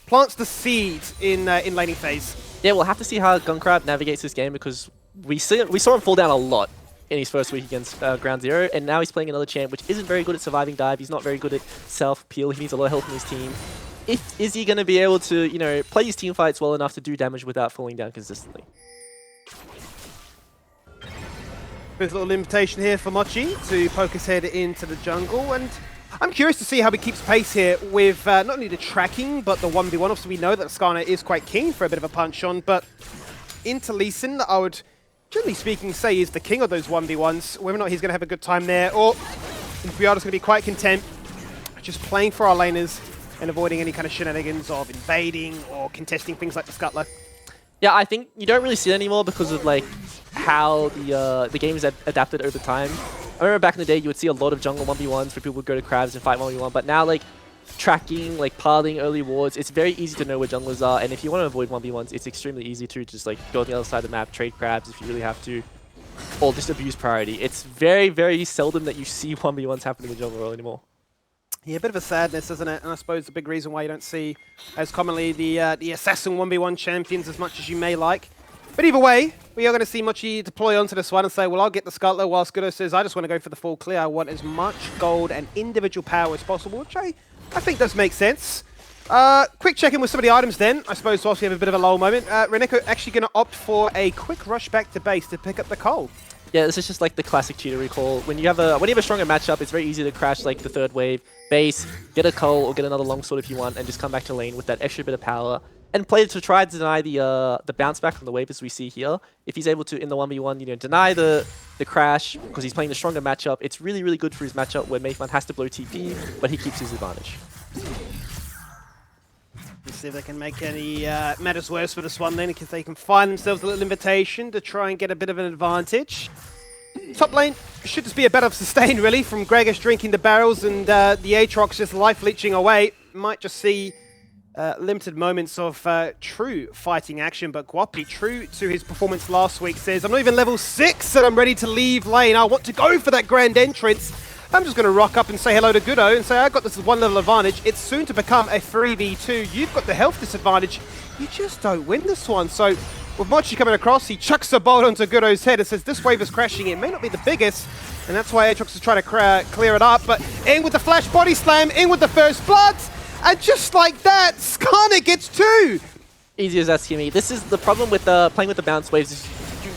plants the seeds in laning phase. Yeah, we'll have to see how Gunkrab navigates this game, because we saw him fall down a lot in his first week against Ground Zero, and now he's playing another champ which isn't very good at surviving dive. He's not very good at self-peel. He needs a lot of help from his team. Is he going to be able to, you know, play his team fights well enough to do damage without falling down consistently? There's a little invitation here for Mochi to poke his head into the jungle, and I'm curious to see how he keeps pace here with not only the tracking, but the 1v1. Obviously, we know that Skarner is quite keen for a bit of a punch on, but into Lee Sin, I would, generally speaking, say is the king of those 1v1s. Whether or not he's going to have a good time there, or if we are just going to be quite content just playing for our laners and avoiding any kind of shenanigans of invading or contesting things like the Scuttler. Yeah, I think you don't really see it anymore because of like how the game is adapted over time. I remember back in the day you would see a lot of jungle 1v1s where people would go to crabs and fight 1v1, but now like tracking, like pathing early wards, it's very easy to know where junglers are, and if you want to avoid 1v1s, it's extremely easy to just like go on the other side of the map, trade crabs if you really have to, or just abuse priority. It's very, very seldom that you see 1v1s happen in the jungle role anymore. Yeah, a bit of a sadness, isn't it? And I suppose the big reason why you don't see as commonly the Assassin 1v1 champions as much as you may like. But either way, we are going to see Mochi deploy onto this one and say, well, I'll get the Scuttler, whilst Gudo says, I just want to go for the full clear. I want as much gold and individual power as possible, which I think does make sense. Quick check-in with some of the items then. I suppose whilst we have a bit of a lull moment. Reneko actually going to opt for a quick rush back to base to pick up the coal. Yeah, this is just like the classic cheater recall. When you have a stronger matchup, it's very easy to crash like the third wave, base, get a cull or get another longsword if you want, and just come back to lane with that extra bit of power and play to try to deny the bounce back from the wave as we see here. If he's able to in the 1v1, you know, deny the crash because he's playing the stronger matchup, it's really, really good for his matchup where Mayfan has to blow TP, but he keeps his advantage. Let's see if they can make any matters worse for this one then, because they can find themselves a little invitation to try and get a bit of an advantage. Top lane should just be a bit of sustain really from Gregis drinking the barrels and the Aatrox just life leeching away. Might just see limited moments of true fighting action, but Guapi, true to his performance last week, says, I'm not even level 6 and I'm ready to leave lane. I want to go for that grand entrance. I'm just going to rock up and say hello to Gudo and say, I got this one level advantage. It's soon to become a 3v2. You've got the health disadvantage. You just don't win this one. So with Mochi coming across, he chucks a bolt onto Gudo's head and says, this wave is crashing. It may not be the biggest, and that's why Aatrox is trying to clear it up. But in with the flash body slam, in with the first blood, and just like that, Skarner gets 2. Easy as that, Skimmy. This is the problem with playing with the bounce waves. Is you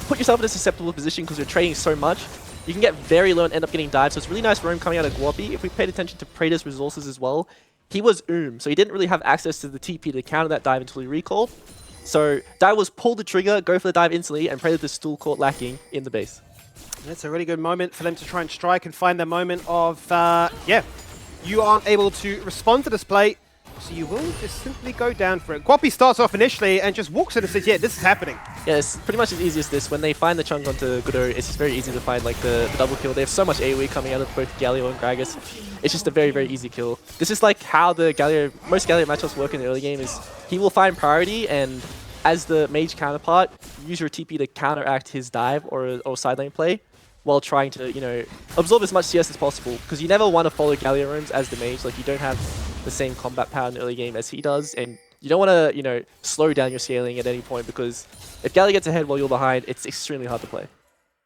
put yourself in a susceptible position because you're trading so much. You can get very low and end up getting dived, so it's really nice roam coming out of Guapi. If we paid attention to Praetor's resources as well, he was so he didn't really have access to the TP to counter that dive until he recalled. So dive was pull the trigger, go for the dive instantly, and Praetor is still caught lacking in the base. That's a really good moment for them to try and strike and find their moment of, yeah, you aren't able to respond to this play, so you will just simply go down for it. Guapi starts off initially and just walks in and says, yeah, this is happening. Yeah, it's pretty much as easy as this. When they find the chunk onto Gudo, it's just very easy to find like the double kill. They have so much AoE coming out of both Galio and Gragas. It's just a very, very easy kill. This is like how the most Galio matchups work in the early game is he will find priority, and as the mage counterpart, use your TP to counteract his dive or side lane play while trying to, you know, absorb as much CS as possible, because you never want to follow Galio roams as the mage. Like, you don't have the same combat power in the early game as he does, and you don't want to, you know, slow down your scaling at any point, because if Galley gets ahead while you're behind, it's extremely hard to play.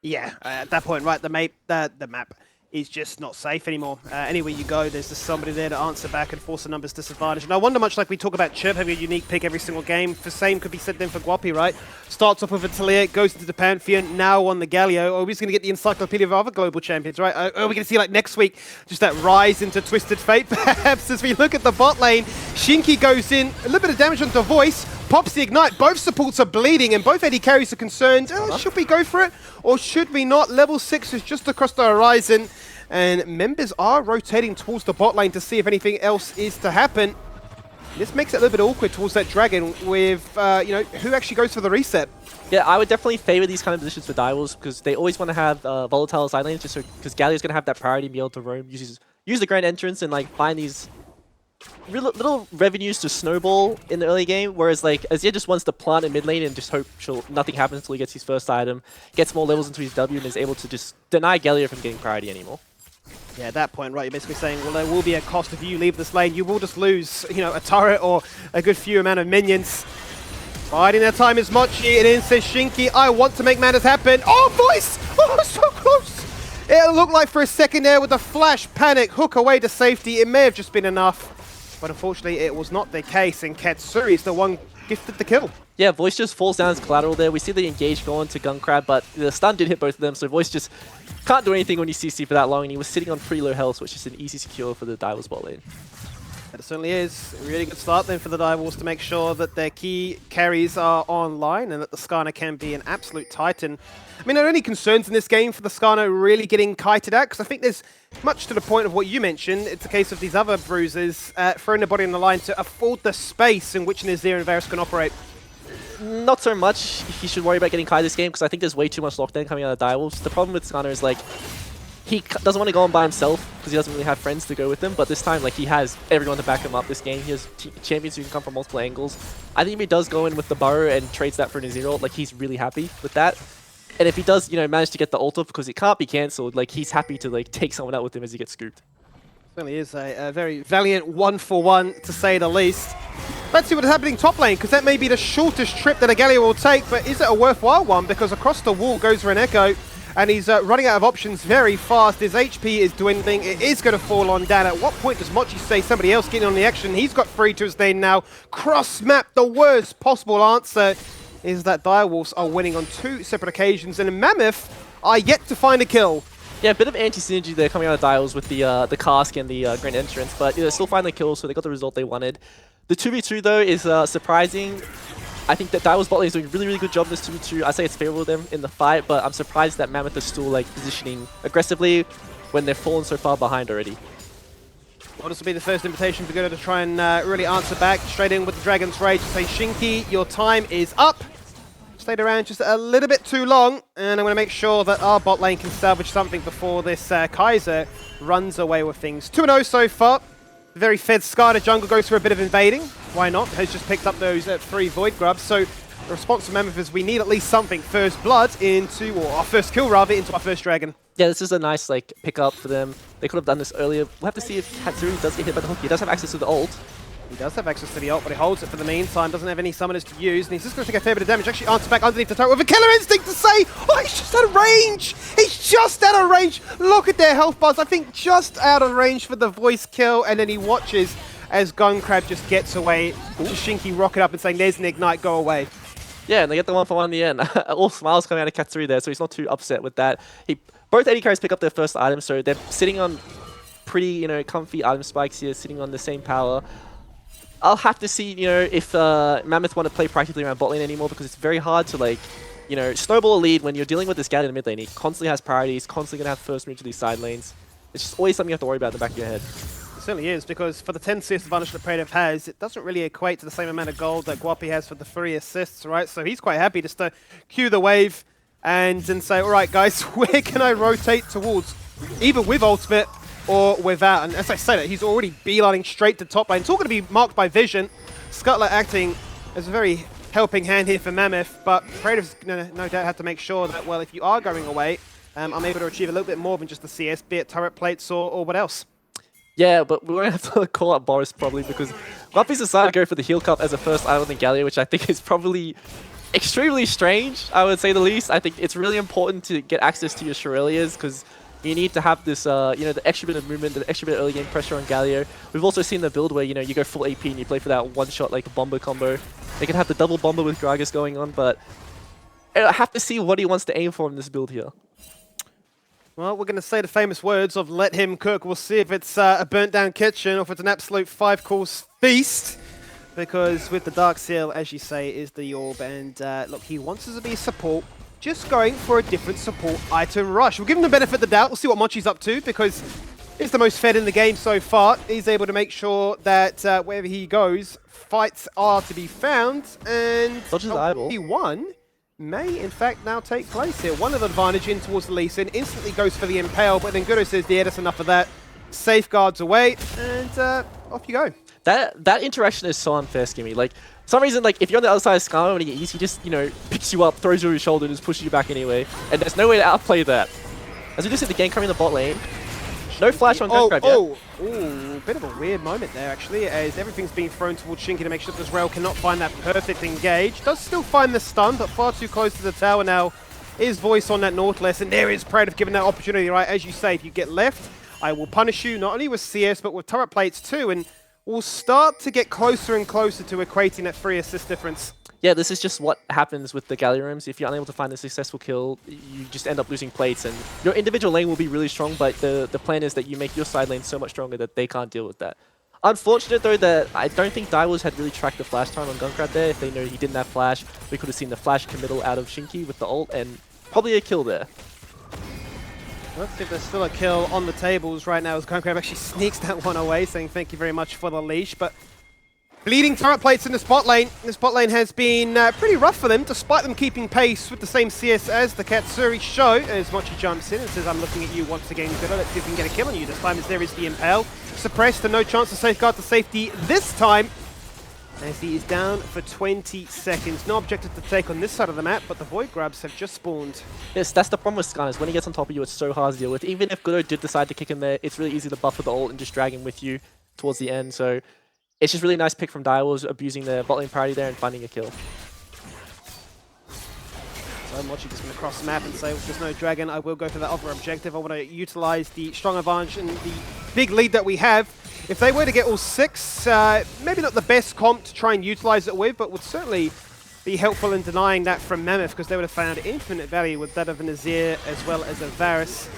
Yeah, at that point, right, the map is just not safe anymore. Anywhere you go, there's just somebody there to answer back and force a numbers disadvantage. And I wonder, much like we talk about Chirp having a unique pick every single game, the same could be said then for Guapi, right? Starts off with a Talia, goes into the Pantheon, now on the Galio. Are we just going to get the encyclopedia of other global champions, right? Are we going to see, like, next week, just that rise into Twisted Fate, perhaps, as we look at the bot lane? Shinky goes in, a little bit of damage onto Voice, pops the Ignite, both supports are bleeding, and both AD carries are concerned. Should we go for it, or should we not? Level 6 is just across the horizon, and members are rotating towards the bot lane to see if anything else is to happen. This makes it a little bit awkward towards that Dragon with, you know, who actually goes for the reset. Yeah, I would definitely favor these kind of positions for Direwolves, because they always want to have volatile side lanes, just so, because Gallia's going to have that priority and be able to roam, use the grand entrance and like find these little revenues to snowball in the early game, whereas like Azir just wants to plant in mid lane and just hope nothing happens until he gets his first item, gets more levels into his W, and is able to just deny Gallia from getting priority anymore. Yeah, at that point, right, you're basically saying, well, there will be a cost if you leave this lane. You will just lose, you know, a turret or a good few amount of minions. Biding their time is Mochi, and in says Shinky, I want to make matters happen. Oh, Voice! Oh, so close! It looked like for a second there with a flash panic, hook away to safety. It may have just been enough, but unfortunately it was not the case, and Katsuri is the one gifted the kill. Yeah, Voice just falls down as collateral there. We see the engage go on to Gunkrab, but the stun did hit both of them, so Voice just can't do anything when you CC for that long, and he was sitting on pretty low health, which is an easy secure for the Direwolves bot lane. It certainly is. A really good start then for the Direwolves to make sure that their key carries are online and that the Skarner can be an absolute titan. I mean, are there any concerns in this game for the Skarner really getting kited at? Because I think there's much to the point of what you mentioned. It's a case of these other bruisers throwing the body on the line to afford the space in which Nazir and Varus can operate. Not so much he should worry about getting kited this game, because I think there's way too much lockdown coming out of Direwolves. The problem with Skarner is like, he doesn't want to go on by himself because he doesn't really have friends to go with him, but this time like he has everyone to back him up this game. He has champions who can come from multiple angles. I think if he does go in with the Burrow and trades that for Nazir ult, like he's really happy with that. And if he does, you know, manage to get the ult off because it can't be cancelled, like he's happy to like take someone out with him as he gets scooped. Certainly is a very valiant 1-for-1 to say the least. Let's see what's happening top lane, because that may be the shortest trip that a Galio will take, but is it a worthwhile one? Because across the wall goes Reneko, and he's running out of options very fast. His HP is dwindling. It is going to fall on down. At what point does Mochi say somebody else getting on the action? He's got 3 to his name now. Cross map, the worst possible answer is that Direwolves are winning on 2 separate occasions, and Mammoth are yet to find a kill. Yeah, a bit of anti-synergy there coming out of Dials with the cask and the Grand Entrance, but they still find the kill, so they got the result they wanted. The 2v2 though is surprising. I think that Dials bot lane is doing a really, really good job in this 2v2. I say it's favorable to them in the fight, but I'm surprised that Mammoth is still like positioning aggressively when they've fallen so far behind already. Well, this will be the first invitation for Godo to try and really answer back straight in with the Dragon's Rage to say, Shinky, your time is up. Stayed around just a little bit too long, and I'm going to make sure that our bot lane can salvage something before this Kaiser runs away with things. 2-0 so far. The very fed Skarner jungle goes for a bit of invading. Why not? Has just picked up those 3 Void Grubs. So the response from Mammoth is we need at least something. First blood into, or our first kill rather, into our first dragon. Yeah, this is a nice like pickup for them. They could have done this earlier. We'll have to see if Katsuri does get hit by the hook. He does have access to the ult. He does have access to the ult, but he holds it for the meantime. Doesn't have any summoners to use, and he's just going to take a fair bit of damage. Actually, answers back underneath the turret with a killer instinct to say, oh, he's just out of range. He's just out of range. Look at their health bars. I think just out of range for the voice kill, and then he watches as Gunkrab just gets away. Just Shinky rocket up and saying, there's an ignite, go away. Yeah, and they get the 1-for-1 in the end. All smiles coming out of Katsuri there, so he's not too upset with that. Both AD carries pick up their first item, so they're sitting on pretty, you know, comfy item spikes here, sitting on the same power. I'll have to see, you know, if Mammoth want to play practically around bot lane anymore, because it's very hard to, like, you know, snowball a lead when you're dealing with this guy in the mid lane. He constantly has priorities, constantly going to have first move to these side lanes. It's just always something you have to worry about in the back of your head. It certainly is, because for the 10 assist advantage that Praetor has, it doesn't really equate to the same amount of gold that Guapi has for the 3 assists, right? So he's quite happy just to cue the wave and say, all right, guys, where can I rotate towards? Either with ultimate or without. And as I said it, he's already beelining straight to top lane. It's all going to be marked by vision. Scuttler acting as a very helping hand here for Mammoth, but Praetor's no doubt have to make sure that, well, if you are going away, I'm able to achieve a little bit more than just the CS, be it turret plates or what else. Yeah, but we're going to have to call out Boris probably because Guppy's decided to go for the heal cup as a first island in Galio, which I think is probably extremely strange, I would say the least. I think it's really important to get access to your Shurelias because you need to have this, the extra bit of movement, the extra bit of early game pressure on Galio. We've also seen the build where, you go full AP and you play for that one-shot like bomber combo. They can have the double bomber with Gragas going on, but I have to see what he wants to aim for in this build here. Well, we're going to say the famous words of let him cook. We'll see if it's a burnt down kitchen or if it's an absolute 5-course feast. Because with the Dark Seal, as you say, is the Orb. And look, he wants us to be support. Just going for a different support item rush. We'll give him the benefit of the doubt. We'll see what Mochi's up to because he's the most fed in the game so far. He's able to make sure that wherever he goes, fights are to be found. And he won. May, in fact, now take place here. One of the advantage in towards the Lee Sin. Instantly goes for the Impale, but then Gudo says, yeah, that's enough of that. Safeguards away, and off you go. That interaction is so unfair, Skimmy. Like, for some reason, like, if you're on the other side of Skarmo when he just, picks you up, throws you over his shoulder, and just pushes you back anyway. And there's no way to outplay that. As we just see the game coming in the bot lane. No flash on Gun Grab yet. Bit of a weird moment there, actually, as everything's being thrown towards Shinky to make sure that this rail cannot find that perfect engage. Does still find the stun, but far too close to the tower now. Is Voice on that Nautilus, and there is Predator given that opportunity, right? As you say, if you get left, I will punish you, not only with CS, but with turret plates too, and we'll start to get closer and closer to equating that 3 assist difference. Yeah, this is just what happens with the Galio rooms. If you're unable to find a successful kill, you just end up losing plates, and your individual lane will be really strong, but the plan is that you make your side lane so much stronger that they can't deal with that. Unfortunate, though, that I don't think Daiwos had really tracked the flash time on Gunkrad there. If they know he didn't have flash, we could have seen the flash committal out of Shinky with the ult, and probably a kill there. Let's see if there's still a kill on the tables right now as Gunkrab actually sneaks that one away, saying thank you very much for the leash, but bleeding turret plates in the spot lane. The spot lane has been pretty rough for them, despite them keeping pace with the same CS as the Katsuri show. As Mochi jumps in and says, I'm looking at you once again, Gudo. Let's see if we can get a kill on you this time, as there is the Impale. Suppressed and no chance to safeguard the safety this time, as he is down for 20 seconds. No objective to take on this side of the map, but the Void Grabs have just spawned. Yes, that's the problem with Skarn, is when he gets on top of you, it's so hard to deal with. Even if Gudo did decide to kick him there, it's really easy to buffer the ult and just drag him with you towards the end. So it's just really nice pick from Daiwos, abusing the bot lane priority there and finding a kill. So Mochi just going to cross the map and say, well, there's no dragon, I will go for that other objective. I want to utilize the strong advantage and the big lead that we have. If they were to get all 6, maybe not the best comp to try and utilize it with, but would certainly be helpful in denying that from Mammoth, because they would have found infinite value with that of an Azir as well as a Varus.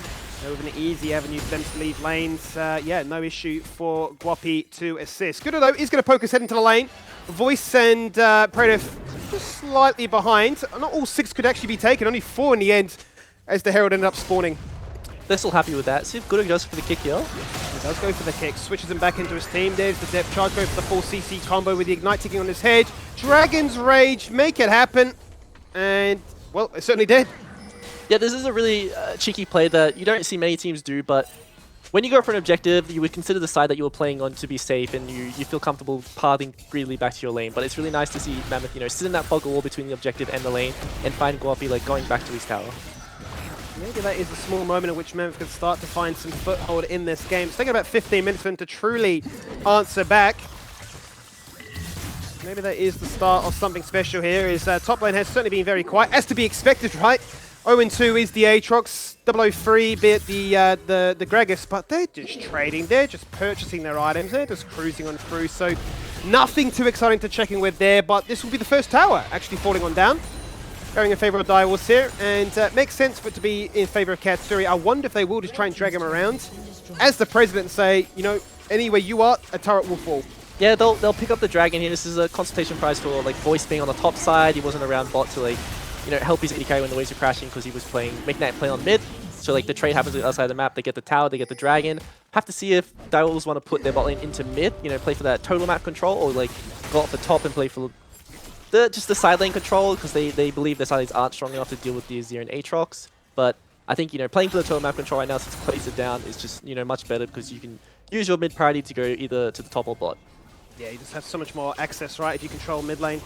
With an easy avenue for them to leave lanes. Yeah, no issue for Guapi to assist. Gudo, though, is going to poke his head into the lane. Voice and Predator just slightly behind. Not all 6 could actually be taken, only 4 in the end, as the Herald ended up spawning. They're still happy with that. See if Gudo goes for the kick here. He does go for the kick, switches him back into his team. There's the depth charge, go for the full CC combo with the Ignite ticking on his head. Dragon's Rage, make it happen. And, well, it certainly did. Yeah, this is a really cheeky play that you don't see many teams do, but when you go for an objective, you would consider the side that you were playing on to be safe, and you feel comfortable pathing greedily back to your lane. But it's really nice to see Mammoth, sit in that fog wall between the objective and the lane, and find Guapi going back to his tower. Maybe that is a small moment in which Mammoth can start to find some foothold in this game. It's taking about 15 minutes for him to truly answer back. Maybe that is the start of something special here. His top lane has certainly been very quiet, as to be expected, right? 0-2 is the Aatrox, 003 bit the Gragas, but they're just trading, they're just purchasing their items, they're just cruising on through, so nothing too exciting to check in with there, but this will be the first tower actually falling on down. Going in favor of Daiwos here, and makes sense for it to be in favor of Katsuri. I wonder if they will just try and drag him around. As the president say, anywhere you are, a turret will fall. Yeah, they'll pick up the dragon here. This is a consultation prize for Voice being on the top side. He wasn't around bot to help his AD carry when the waves were crashing, because he was making that play on mid. So the trade happens on the other side of the map. They get the tower, they get the dragon. Have to see if Daiwos want to put their bot lane into mid, play for that total map control, or go up the top and play for just the side lane control, because they believe their side lanes aren't strong enough to deal with the Azir and Aatrox. But I think playing for the total map control right now, since it plays it down, is just much better, because you can use your mid priority to go either to the top or bot. Yeah, you just have so much more access, right, if you control mid lane.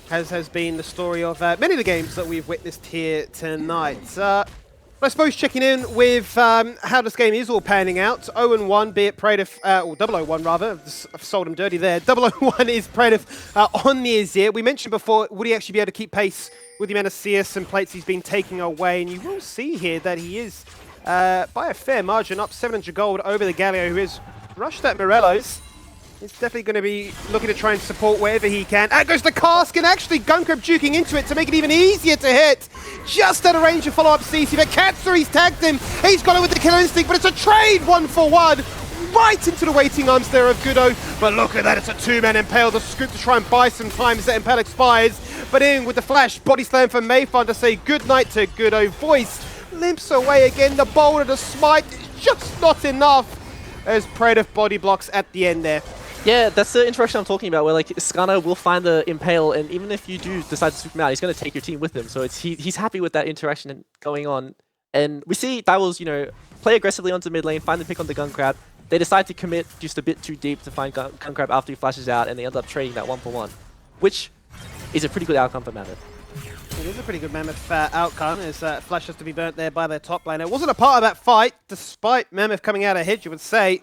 Has been the story of many of the games that we've witnessed here tonight. But I suppose checking in with how this game is all panning out. 0-1, be it Praetor, or 0-0-1 rather. I've sold him dirty there. 0-0-1 is Praetor on the Azir. We mentioned before, would he actually be able to keep pace with the amount of CS and plates he's been taking away? And you will see here that he is, by a fair margin, up 700 gold over the Galio, who is rushed at Morello's. He's definitely going to be looking to try and support wherever he can. Out goes the cask, and actually Gunkrab juking into it to make it even easier to hit. Just out of range of follow-up CC, but Katsu, he's tagged him. He's got it with the killer instinct, but it's a trade 1-for-1. Right into the waiting arms there of Goodo. But look at that, it's a two-man Impale. The scoop to try and buy some time as that Impale expires. But in with the flash, body slam for Mayfan to say goodnight to Goodo. Voice limps away again. The boulder, the smite, is just not enough as Praetor body blocks at the end there. Yeah, that's the interaction I'm talking about, where like Skana will find the Impale, and even if you do decide to sweep him out, he's going to take your team with him. So he's happy with that interaction going on. And we see Dywolves, you know, play aggressively onto mid lane, find the pick on the Gunkrab. They decide to commit just a bit too deep to find Gunkrab after he flashes out, and they end up trading that 1-for-1, which is a pretty good outcome for Mammoth. It is a pretty good Mammoth outcome, as Flash has to be burnt there by their top laner. It wasn't a part of that fight, despite Mammoth coming out ahead, you would say.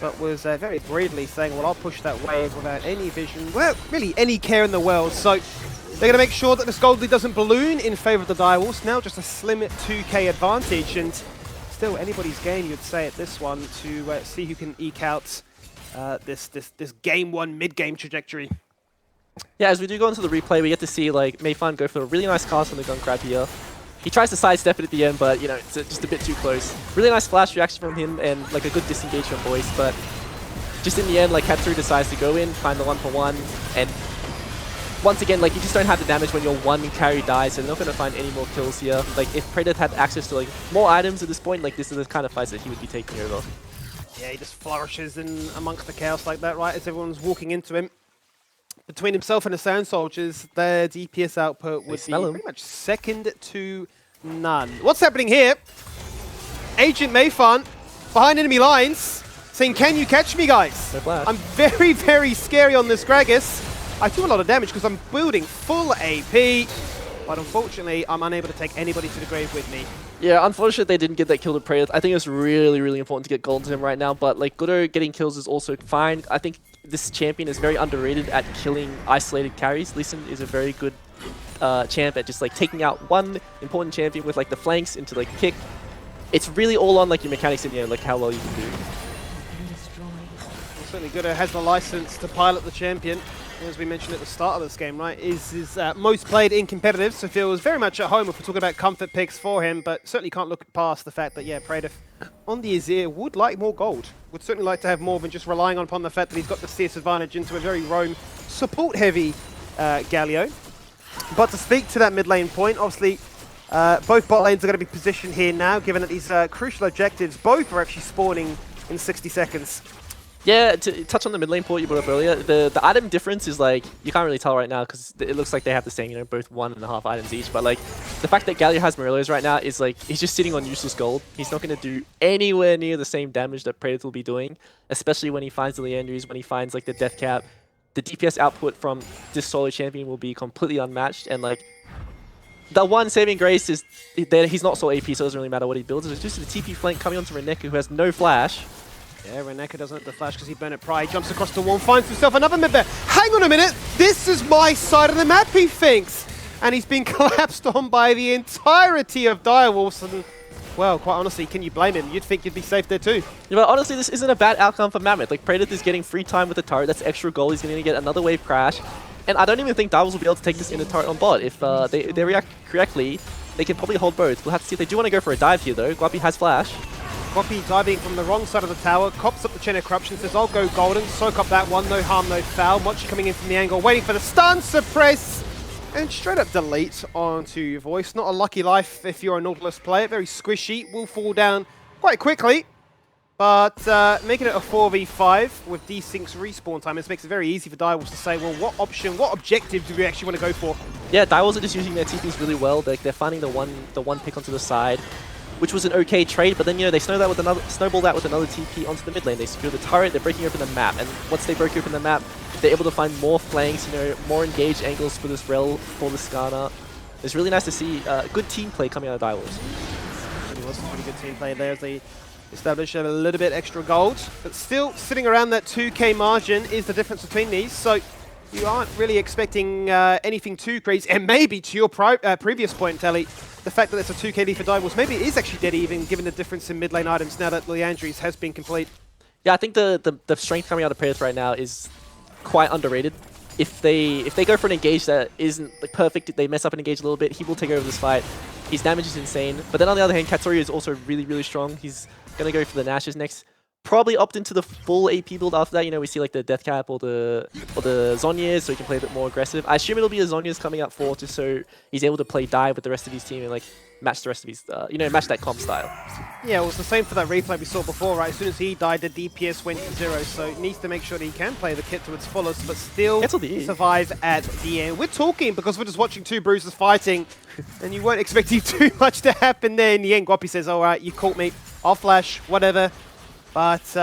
But was very bravely saying, well, I'll push that wave without any vision, well, really any care in the world. So they're going to make sure that this gold lead doesn't balloon in favor of the Direwolves. Now just a slim 2k advantage, and still anybody's game, you'd say, at this one to see who can eke out this game one mid-game trajectory. Yeah, as we do go into the replay, we get to see like Mayfan go for a really nice cast on the Gunkrab here. He tries to sidestep it at the end, but you know, it's just a bit too close. Really nice flash reaction from him and like a good disengage from Voice, but just in the end, like Katsuri decides to go in, find the 1-for-1, and once again, like you just don't have the damage when your one carry dies, so they're not going to find any more kills here. Like if Praetor had access to like more items at this point, like this is the kind of fights that he would be taking over. Yeah, he just flourishes in amongst the chaos like that, right, as everyone's walking into him. Between himself and the Sand Soldiers, their DPS output would be pretty much second to none. What's happening here? Agent Mayfan behind enemy lines, saying, can you catch me, guys? I'm very, very scary on this Gragas. I do a lot of damage because I'm building full AP, but unfortunately, I'm unable to take anybody to the grave with me. Yeah, unfortunately, they didn't get that kill to Praetor. I think it's really, really important to get gold to him right now, but like Goodo getting kills is also fine. I think this champion is very underrated at killing isolated carries. Lee Sin is a very good champ at just like taking out one important champion with like the flanks into like kick. It's really all on like your mechanics in here, like how well you can do. Well, certainly Goodo has the license to pilot the champion. As we mentioned at the start of this game, right, is his most played in competitive, so feels very much at home if we're talking about comfort picks for him, but certainly can't look past the fact that, yeah, Praetor on the Azir would like more gold. Would certainly like to have more than just relying upon the fact that he's got the CS advantage into a very roam support-heavy Galio. But to speak to that mid lane point, obviously, both bot lanes are going to be positioned here now, given that these crucial objectives, both are actually spawning in 60 seconds. Yeah, to touch on the mid lane point you brought up earlier, the item difference is like, you can't really tell right now because it looks like they have the same, you know, both 1.5 items each, but like, the fact that Galio has Morello's right now is like, he's just sitting on useless gold. He's not going to do anywhere near the same damage that Praetor will be doing, especially when he finds the Leandries, when he finds like the death cap. The DPS output from this solo champion will be completely unmatched, and like, the one saving grace is that he's not solo AP, so it doesn't really matter what he builds. It's just the TP flank coming onto Reneka, who has no flash. Yeah, Reneka doesn't have the flash because he burned it prior. He jumps across the wall, finds himself another mid there. Hang on a minute, this is my side of the map, he thinks. And he's been collapsed on by the entirety of Direwolves. And, well, quite honestly, can you blame him? You'd think you'd be safe there too. Yeah, but honestly, this isn't a bad outcome for Mammoth. Like, Praetor is getting free time with the turret. That's extra gold. He's going to get another wave crash. And I don't even think Direwolves will be able to take this in the turret on bot. If they react correctly, they can probably hold both. We'll have to see if they do want to go for a dive here, though. Guapi has flash. Guapi diving from the wrong side of the tower, cops up the Chain of Corruption, says, I'll go golden, soak up that one, no harm, no foul. Mochi coming in from the angle, waiting for the stun, suppress, and straight up delete onto your Voice. Not a lucky life if you're a Nautilus player, very squishy, will fall down quite quickly. But making it a 4v5 with Desync's respawn time, this makes it very easy for Direwolves to say, well, what option, what objective do we actually want to go for? Yeah, Direwolves are just using their TPs really well. They're finding the one pick onto the side, which was an okay trade, but then, you know, they snowball that with another TP onto the mid lane. They secure the turret, they're breaking open the map, and once they break open the map, they're able to find more flanks, you know, more engaged angles for this rel, for the Skana. It's really nice to see good team play coming out of Direwolves. was some pretty good team play there as they establish a little bit extra gold. But still, sitting around that 2k margin is the difference between these. So you aren't really expecting anything too crazy. And maybe to your previous point, Telly, the fact that it's a 2k lead for Direwolves, maybe it is actually dead even given the difference in mid lane items now that Leandri's has been complete. Yeah, I think the strength coming out of Predator right now is quite underrated. If they go for an engage that isn't like perfect, they mess up an engage a little bit, he will take over this fight. His damage is insane. But then on the other hand, Katsuri is also really, really strong. He's going to go for the Nashes next. Probably opt into the full AP build after that. You know, we see like the Death Cap or the Zhonya's, so he can play a bit more aggressive. I assume it'll be a Zhonya's coming up for just so he's able to play dive with the rest of his team and like match the rest of his, match that comp style. Yeah, it was the same for that replay we saw before, right? As soon as he died, the DPS went to 0, so he needs to make sure that he can play the kit to its fullest, but still survive at the end. We're talking because we're just watching two bruisers fighting, and you weren't expecting too much to happen there. In the end, Guapi says, all right, you caught me, I'll flash, whatever. But,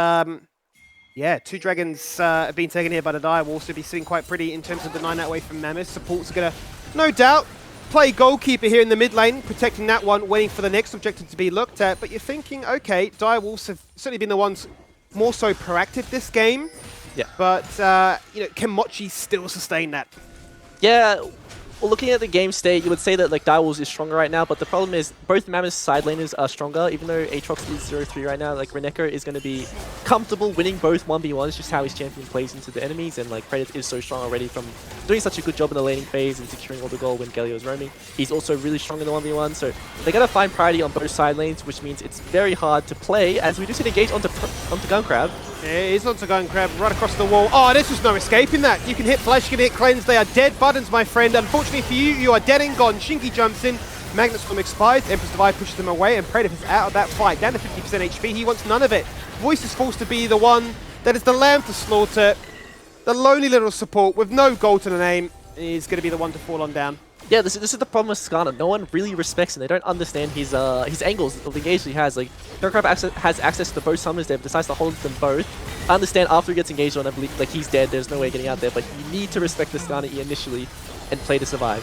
yeah, two dragons have been taken here by the Dire. Will also be sitting quite pretty in terms of denying that away from Mammoth. Support's going to, no doubt, play goalkeeper here in the mid lane, protecting that one, waiting for the next objective to be looked at. But you're thinking, okay, Dire Wolves have certainly been the ones more so proactive this game. Yeah. But, can Mochi still sustain that? Yeah. Well, looking at the game state, you would say that like Direwolves is stronger right now, but the problem is both Mammoth's side laners are stronger. Even though Aatrox is 0-3 right now, like Renekko is going to be comfortable winning both 1v1s, just how his champion plays into the enemies, and like Predator is so strong already from doing such a good job in the laning phase and securing all the gold when Galio is roaming. He's also really strong in the 1v1, so they got to find priority on both side lanes, which means it's very hard to play as we just hit engage onto Gunkrab. Yeah, it is onto Gunkrab, right across the wall. Oh, there's just no escaping that. You can hit Flash, you can hit Cleanse. They are dead buttons, my friend. Unfortunately for you, you are dead and gone. Shinky jumps in. Magnet Storm expires. Empress Divide pushes them away, and Predator is out of that fight. Down to 50% HP. He wants none of it. Voice is forced to be the one that is the lamb to slaughter. The lonely little support with no goal to the name is going to be the one to fall on down. Yeah, this is the problem with Skarner. No one really respects him. They don't understand his angles of the engage he has. Like, Gunkrab has access to both summons there, but decides to hold them both. I understand after he gets engaged on, I believe, like, he's dead. There's no way getting out there, but you need to respect the Skarner E initially and play to survive.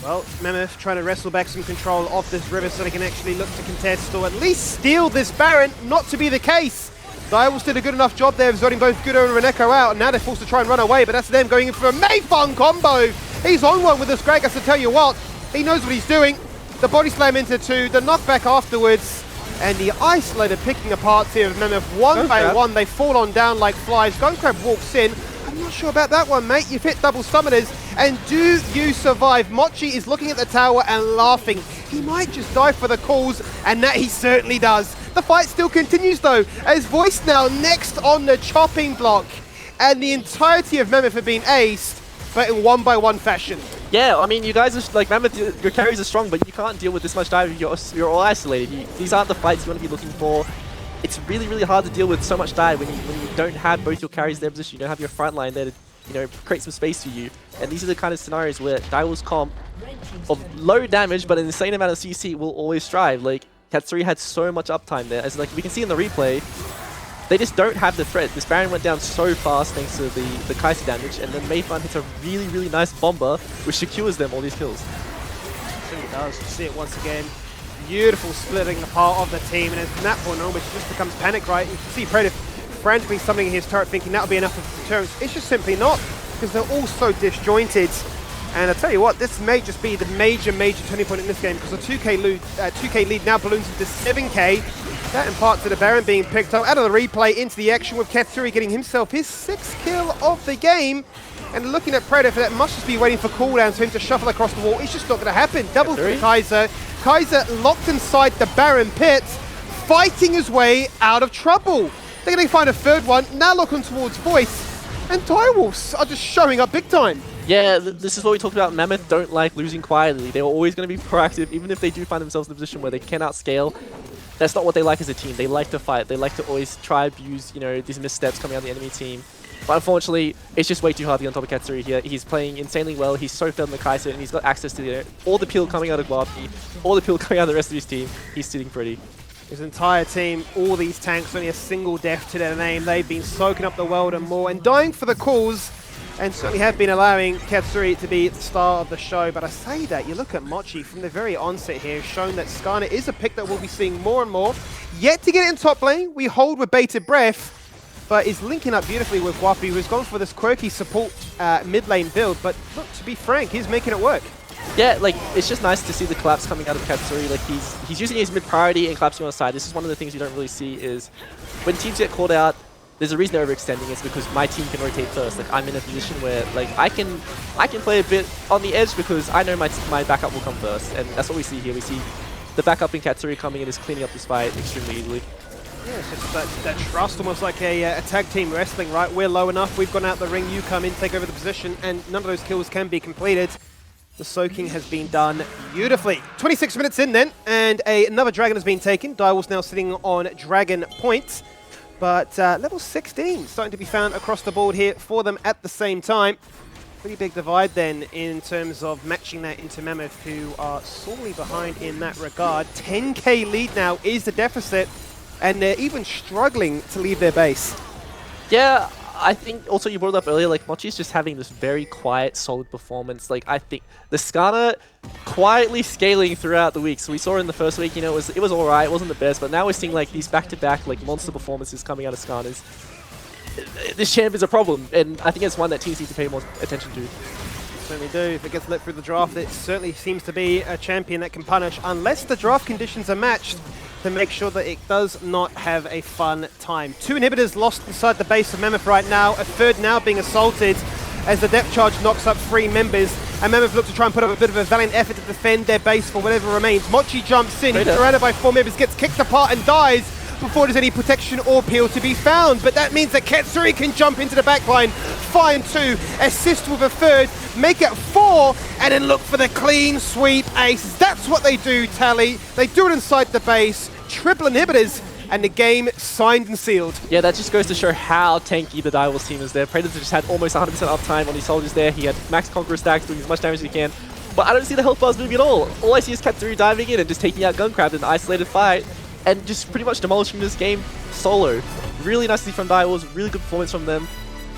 Well, Mammoth trying to wrestle back some control of this river so they can actually look to contest or at least steal this Baron. Not to be the case. Direwolves did a good enough job there of zoning both Gudo and Renekko out, and now they're forced to try and run away, but that's them going in for a Mayfun combo. He's on one with this Greg, I have to tell you what. He knows what he's doing. The body slam into two, the knockback afterwards, and the isolated picking apart here of Mammoth. One by one, they fall on down like flies. Gunkrab walks in. I'm not sure about that one, mate. You've hit double summoners, and do you survive? Mochi is looking at the tower and laughing. He might just die for the cause, and that he certainly does. The fight still continues though, as Voice now next on the chopping block, and the entirety of Mammoth have been aced, but in one-by-one fashion. Yeah, I mean, you guys are like Mammoth. Your carries are strong, but you can't deal with this much dive. You're all isolated. These aren't the fights you want to be looking for. It's really, really hard to deal with so much dive when you don't have both your carries in their position. You don't have your front line there to create some space for you. And these are the kind of scenarios where Direwolves comp of low damage but an insane amount of CC will always strive. Like Katsuri had so much uptime there, as like we can see in the replay. They just don't have the threat. This Baron went down so fast thanks to the Kai'Sa damage, and then Mayfun hits a really, really nice bomber, which secures them all these kills. It really does. You see it once again. Beautiful splitting apart of the team, and from that point on, which just becomes panic, right? You can see Predator frantically summoning his turret, thinking that'll be enough of deterrence. It's just simply not, because they're all so disjointed. And I tell you what, this may just be the major turning point in this game, because the 2k lead now balloons into 7k. That in part to the Baron being picked up out of the replay into the action, with Katsuri getting himself his 6th kill of the game. And looking at Predator, that must just be waiting for cooldowns for him to shuffle across the wall. It's just not going to happen. Double for Kai'Sa. Kai'Sa locked inside the Baron pit, fighting his way out of trouble. They're going to find a third one, now looking towards Voice. And Direwolves are just showing up big time. Yeah, this is what we talked about. Mammoth don't like losing quietly. They're always going to be proactive, even if they do find themselves in a position where they cannot scale. That's not what they like as a team. They like to fight. They like to always try to abuse, these missteps coming out of the enemy team. But unfortunately, it's just way too hard to get on top of Katsuri here. He's playing insanely well. He's so fed on the Kai'Sa, and he's got access to all the peel coming out of Guapi, all the peel coming out of the rest of his team. He's sitting pretty. His entire team, all these tanks, only a single death to their name. They've been soaking up the world and more, and dying for the cause. and certainly have been allowing Katsuri to be the star of the show. But I say that, you look at Mochi from the very onset here, shown that Skarner is a pick that we'll be seeing more and more. Yet to get it in top lane, we hold with bated breath, but is linking up beautifully with Guapi, who's gone for this quirky support mid lane build. But look, to be frank, he's making it work. Yeah, like, it's just nice to see the collapse coming out of Katsuri. Like, he's using his mid priority and collapsing on the side. This is one of the things you don't really see is when teams get called out, there's a reason they're overextending. It's because my team can rotate first. Like, I'm in a position where, like, I can play a bit on the edge because I know my backup will come first. And that's what we see here. We see the backup in Katsuri coming in is cleaning up this fight extremely easily. Yeah, it's just that trust, almost like a tag team wrestling, right? We're low enough, we've gone out the ring, you come in, take over the position, and none of those kills can be completed. The soaking has been done beautifully. 26 minutes in then, and another dragon has been taken. Direwolf's now sitting on dragon points, but level 16 starting to be found across the board here for them at the same time. Pretty big divide then in terms of matching that into Mammoth, who are sorely behind in that regard. 10k lead now is the deficit, and they're even struggling to leave their base. Yeah, I think also you brought it up earlier, like Mochi's just having this very quiet, solid performance. Like I think the Skarner quietly scaling throughout the week. So we saw in the first week, you know, it was alright, it wasn't the best, but now we're seeing like these back-to-back like monster performances coming out of Skarners. This champ is a problem, and I think it's one that teams need to pay more attention to. Certainly do. If it gets lit through the draft, it certainly seems to be a champion that can punish, unless the draft conditions are matched, to make sure that it does not have a fun time. 2 inhibitors lost inside the base of Mammoth right now, a third now being assaulted as the depth charge knocks up 3 members, and Mammoth look to try and put up a bit of a valiant effort to defend their base for whatever remains. Mochi jumps in, he's surrounded by 4 members, gets kicked apart and dies before there's any protection or peel to be found. But that means that Katsuri can jump into the backline, find 2, assist with a 3rd, make it 4, and then look for the clean sweep ace. That's what they do, Tally. They do it inside the base, triple inhibitors, and the game signed and sealed. Yeah, that just goes to show how tanky the Direwolves team is there. Predator just had almost 100% uptime on his soldiers there. He had max Conqueror stacks, doing as much damage as he can. But I don't see the health bars moving at all. All I see is Katsuri diving in and just taking out Gunkrab in an isolated fight, and just pretty much demolishing this game solo. Really nicely from Direwolves, really good performance from them.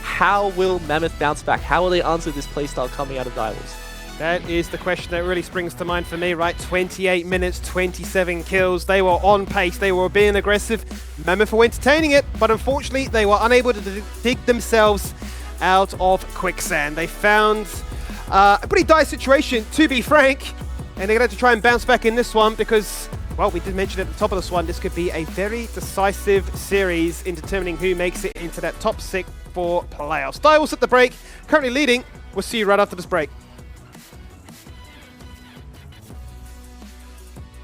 How will Mammoth bounce back? How will they answer this playstyle coming out of Direwolves? That is the question that really springs to mind for me, right? 28 minutes, 27 kills. They were on pace, they were being aggressive. Mammoth were entertaining it, but unfortunately they were unable to dig themselves out of quicksand. They found a pretty dire situation, to be frank, and they're going to have to try and bounce back in this one because, well, we did mention at the top of this one, this could be a very decisive series in determining who makes it into that top 6 for playoffs. Direwolves at the break, currently leading. We'll see you right after this break.